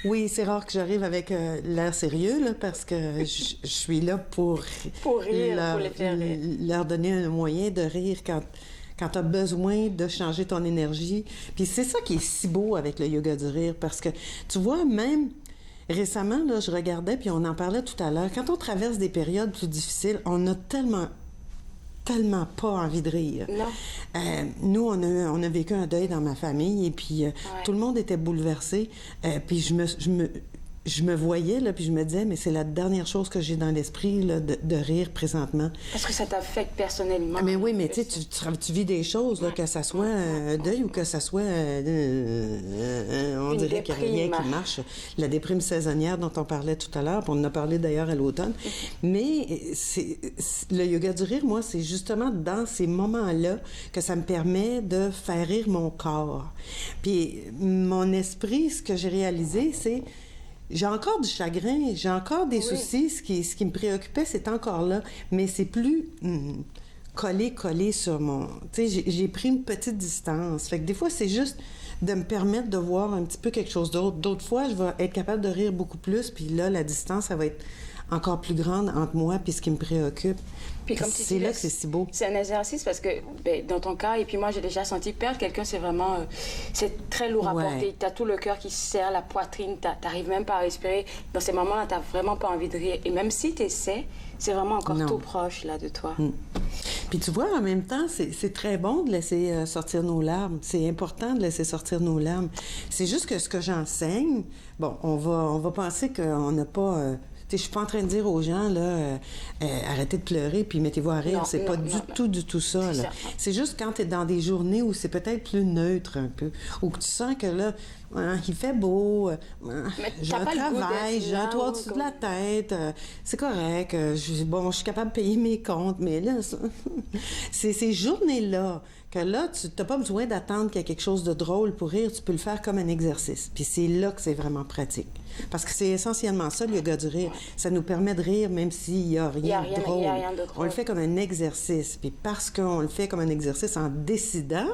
Oui, c'est rare que j'arrive avec l'air sérieux, là, parce que je suis là pour rire, pour les faire rire. Leur donner un moyen de rire quand tu as besoin de changer ton énergie. Puis c'est ça qui est si beau avec le yoga du rire, parce que, tu vois, même... Récemment, là, je regardais, puis on en parlait tout à l'heure, quand on traverse des périodes plus difficiles, on a tellement pas envie de rire. Non. Nous, on a vécu un deuil dans ma famille et puis tout le monde était bouleversé. Puis je me voyais, là, puis je me disais, mais c'est la dernière chose que j'ai dans l'esprit, là, de rire présentement. Parce que ça t'affecte personnellement. Mais oui, mais tu sais, tu vis des choses, là, que ça soit un deuil ou que ça soit, on dirait qu'il n'y a rien qui marche. La déprime saisonnière dont on parlait tout à l'heure, puis on en a parlé d'ailleurs à l'automne. Mais le yoga du rire, moi, c'est justement dans ces moments-là que ça me permet de faire rire mon corps. Puis mon esprit, ce que j'ai réalisé, c'est j'ai encore du chagrin, j'ai encore des soucis. Ce qui me préoccupait, c'est encore là. Mais c'est plus collé sur mon... Tu sais, j'ai pris une petite distance. Fait que des fois, c'est juste de me permettre de voir un petit peu quelque chose d'autre. D'autres fois, je vais être capable de rire beaucoup plus. Puis là, la distance, ça va être encore plus grande entre moi et ce qui me préoccupe. Puis comme c'est là que c'est si beau. C'est un exercice parce que, dans ton cas, et puis moi, j'ai déjà senti perdre quelqu'un, c'est vraiment... c'est très lourd à porter. Tu as tout le cœur qui se serre, la poitrine, tu n'arrives même pas à respirer. Dans ces moments-là, tu n'as vraiment pas envie de rire. Et même si tu essaies, c'est vraiment encore tout proche là, de toi. Puis tu vois, en même temps, c'est très bon de laisser sortir nos larmes. C'est important de laisser sortir nos larmes. C'est juste que ce que j'enseigne, bon, on va penser qu'on n'a pas... Je suis pas en train de dire aux gens, là, arrêtez de pleurer puis mettez-vous à rire. C'est pas du tout ça. Là. C'est juste quand tu es dans des journées où c'est peut-être plus neutre un peu, où tu sens que là, il fait beau, j'ai un travail, j'ai un toit au-dessus de la tête, c'est correct, je suis capable de payer mes comptes, mais là, c'est ces journées-là que là, tu n'as pas besoin d'attendre qu'il y ait quelque chose de drôle pour rire, tu peux le faire comme un exercice. Puis c'est là que c'est vraiment pratique. Parce que c'est essentiellement ça, le yoga du rire. Ça nous permet de rire même s'il n'y a rien de drôle. On le fait comme un exercice. Puis parce qu'on le fait comme un exercice en décidant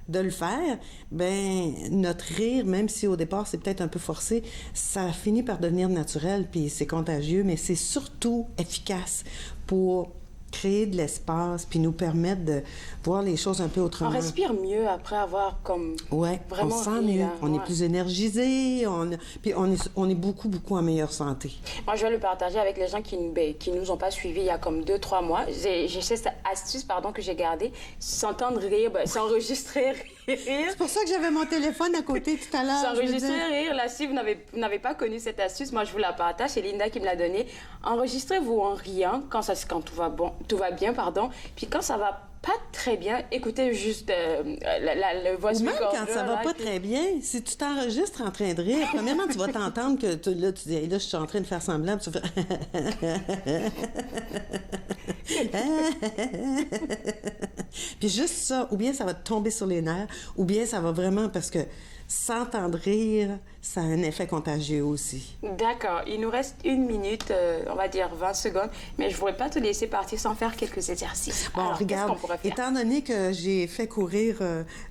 de le faire, ben notre rire, même si au départ c'est peut-être un peu forcé, ça finit par devenir naturel, puis c'est contagieux, mais c'est surtout efficace pour créer de l'espace, puis nous permettre de voir les choses un peu autrement. On respire mieux après avoir comme vraiment on se sent mieux. On est plus énergisé, puis on est beaucoup, beaucoup en meilleure santé. Moi, je vais le partager avec les gens qui nous ont pas suivis il y a comme 2-3 mois. J'ai cette astuce, que j'ai gardée. S'entendre rire, s'enregistrer rire. C'est pour ça que j'avais mon téléphone à côté tout à l'heure. S'enregistrer rire. Là, si vous n'avez pas connu cette astuce, moi, je vous la partage. C'est Linda qui me l'a donnée. Enregistrez-vous en riant quand tout va bien. Puis quand ça va pas très bien, écoutez juste le voice recorder. Même quand ça va là, pas très bien, si tu t'enregistres en train de rire, premièrement, tu vas t'entendre que tu dis, hey, là, je suis en train de faire semblant, puis tu fais... Puis juste ça, ou bien ça va te tomber sur les nerfs, ou bien ça va vraiment, parce que s'entendre rire, ça a un effet contagieux aussi. D'accord. Il nous reste 1 minute, on va dire 20 secondes, mais je ne voudrais pas te laisser partir sans faire quelques exercices. Bon, alors, regarde, étant donné que j'ai fait courir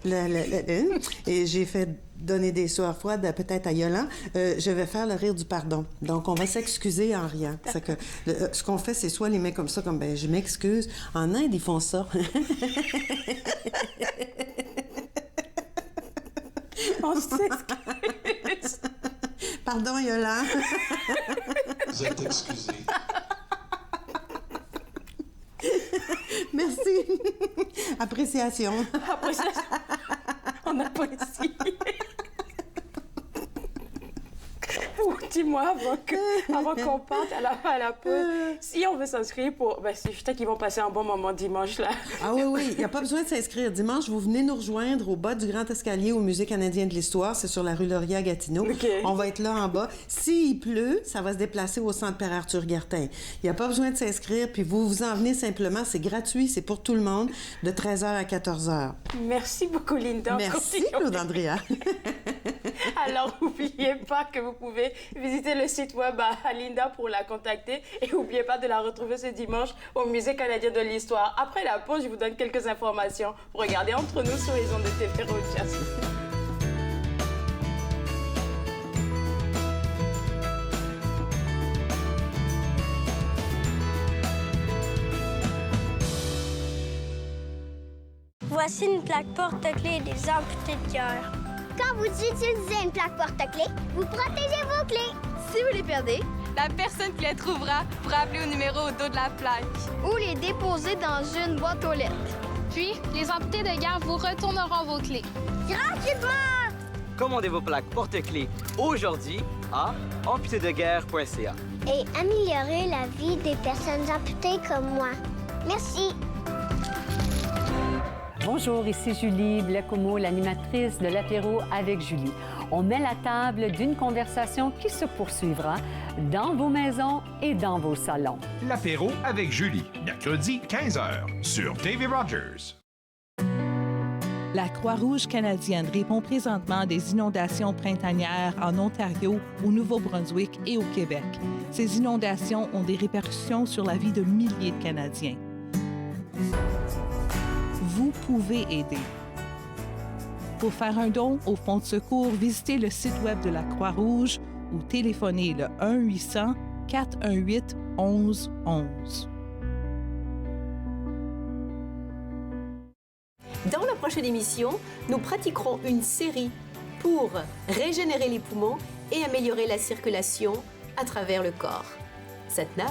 et j'ai fait donner des sueurs froides peut-être à Yolande, je vais faire le rire du pardon. Donc, on va s'excuser en riant. C'est que ce qu'on fait, c'est soit les mains comme ça, comme ben je m'excuse. En Inde, ils font ça. On s'excuse. Pardon, Yolande. Vous êtes excusé. Merci. Appréciation. Appréciation. On apprécie. Dis-moi, avant qu'on parte à la pause, si on veut s'inscrire pour... je sais qu'ils vont passer un bon moment dimanche, là. Ah oui, il n'y a pas besoin de s'inscrire. Dimanche, vous venez nous rejoindre au bas du Grand Escalier au Musée canadien de l'Histoire. C'est sur la rue Laurier à Gatineau. Okay. On va être là en bas. S'il pleut, ça va se déplacer au centre Père-Arthur-Guertin. Il n'y a pas besoin de s'inscrire, puis vous en venez simplement. C'est gratuit, c'est pour tout le monde, de 13h à 14h. Merci beaucoup, Linda. Merci, Claude-Andrea. Alors, n'oubliez pas que vous pouvez visiter le site web à Linda pour la contacter et n'oubliez pas de la retrouver ce dimanche au Musée canadien de l'Histoire. Après la pause, je vous donne quelques informations pour regarder Entre nous sur les ondes de TV Rogers. Voici une plaque porte-clés des amputés de cœur. Quand vous utilisez une plaque porte-clés, vous protégez vos clés. Si vous les perdez, la personne qui les trouvera pourra appeler au numéro au dos de la plaque. Ou les déposer dans une boîte aux lettres. Puis, les amputés de guerre vous retourneront vos clés. Gratuitement! Commandez vos plaques porte-clés aujourd'hui à amputédeguerre.ca. Et améliorez la vie des personnes amputées comme moi. Merci. Bonjour, ici Julie Blecomo, l'animatrice de l'apéro avec Julie. On met la table d'une conversation qui se poursuivra dans vos maisons et dans vos salons. L'apéro avec Julie, mercredi 15h sur TV Rogers. La Croix-Rouge canadienne répond présentement à des inondations printanières en Ontario, au Nouveau-Brunswick et au Québec. Ces inondations ont des répercussions sur la vie de milliers de Canadiens. Vous pouvez aider. Pour faire un don au Fonds de secours, visitez le site web de la Croix-Rouge ou téléphonez le 1-800-418-1111. Dans la prochaine émission, nous pratiquerons une série pour régénérer les poumons et améliorer la circulation à travers le corps. Satnam.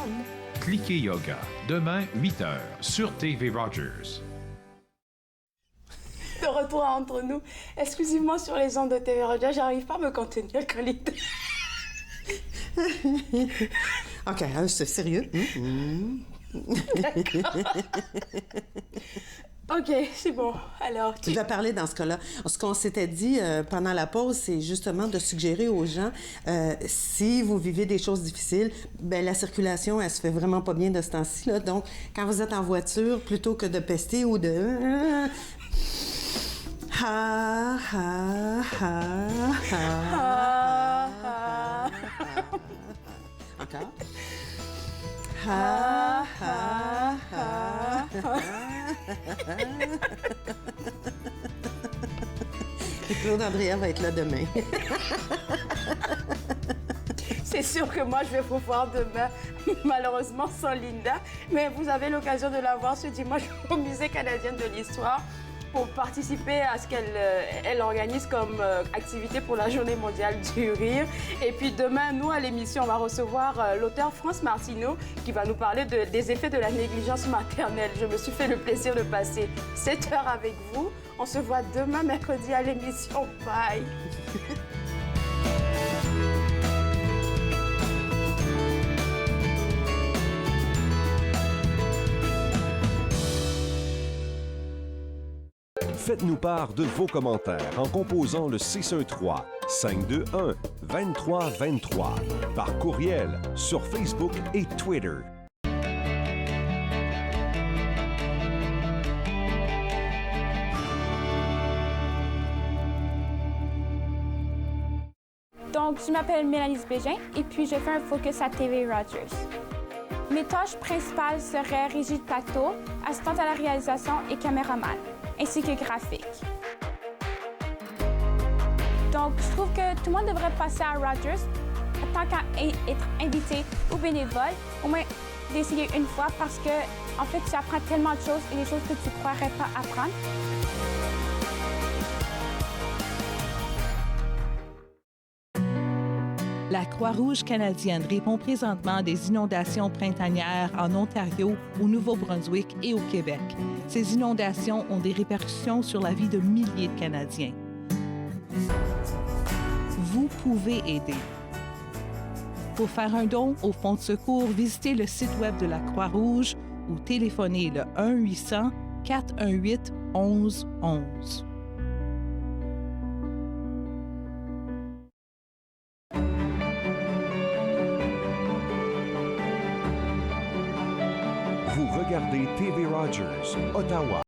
Cliquez Yoga, demain 8h sur TV Rogers. De retour à Entre nous, exclusivement sur les ondes de TV Rogers, j'arrive pas à me contenir quand il... OK, c'est sérieux. D'accord. OK, c'est bon. Alors, Je vais parler dans ce cas-là. Ce qu'on s'était dit pendant la pause, c'est justement de suggérer aux gens, si vous vivez des choses difficiles, ben la circulation, elle se fait vraiment pas bien de ce temps-ci, là. Donc, quand vous êtes en voiture, plutôt que de pester ou de... Ha, ha, ha, ha, ha. Encore? Ha, ha, ha, ha. Et Claude-Andrea va être là demain. c'est sûr que moi, je vais vous voir demain, malheureusement sans Linda. Mais vous avez l'occasion de la voir ce dimanche au Musée canadien de l'histoire pour participer à ce qu'elle organise comme activité pour la Journée mondiale du rire. Et puis demain, nous, à l'émission, on va recevoir l'auteur France Martineau qui va nous parler des effets de la négligence maternelle. Je me suis fait le plaisir de passer 7 heures avec vous. On se voit demain, mercredi, à l'émission. Bye! Faites-nous part de vos commentaires en composant le 613-521-2323 par courriel sur Facebook et Twitter. Donc, je m'appelle Mélanie Bégin et puis je fais un focus à TV Rogers. Mes tâches principales seraient régie de plateau, assistante à la réalisation et caméraman, ainsi que graphique. Donc, je trouve que tout le monde devrait passer à Rogers, tant qu'à être invité ou bénévole, au moins d'essayer une fois parce que, en fait, tu apprends tellement de choses et des choses que tu ne croirais pas apprendre. La Croix-Rouge canadienne répond présentement à des inondations printanières en Ontario, au Nouveau-Brunswick et au Québec. Ces inondations ont des répercussions sur la vie de milliers de Canadiens. Vous pouvez aider. Pour faire un don au Fonds de secours, visitez le site Web de la Croix-Rouge ou téléphonez le 1-800-418-1111. Vous regardez TV Rogers, Ottawa.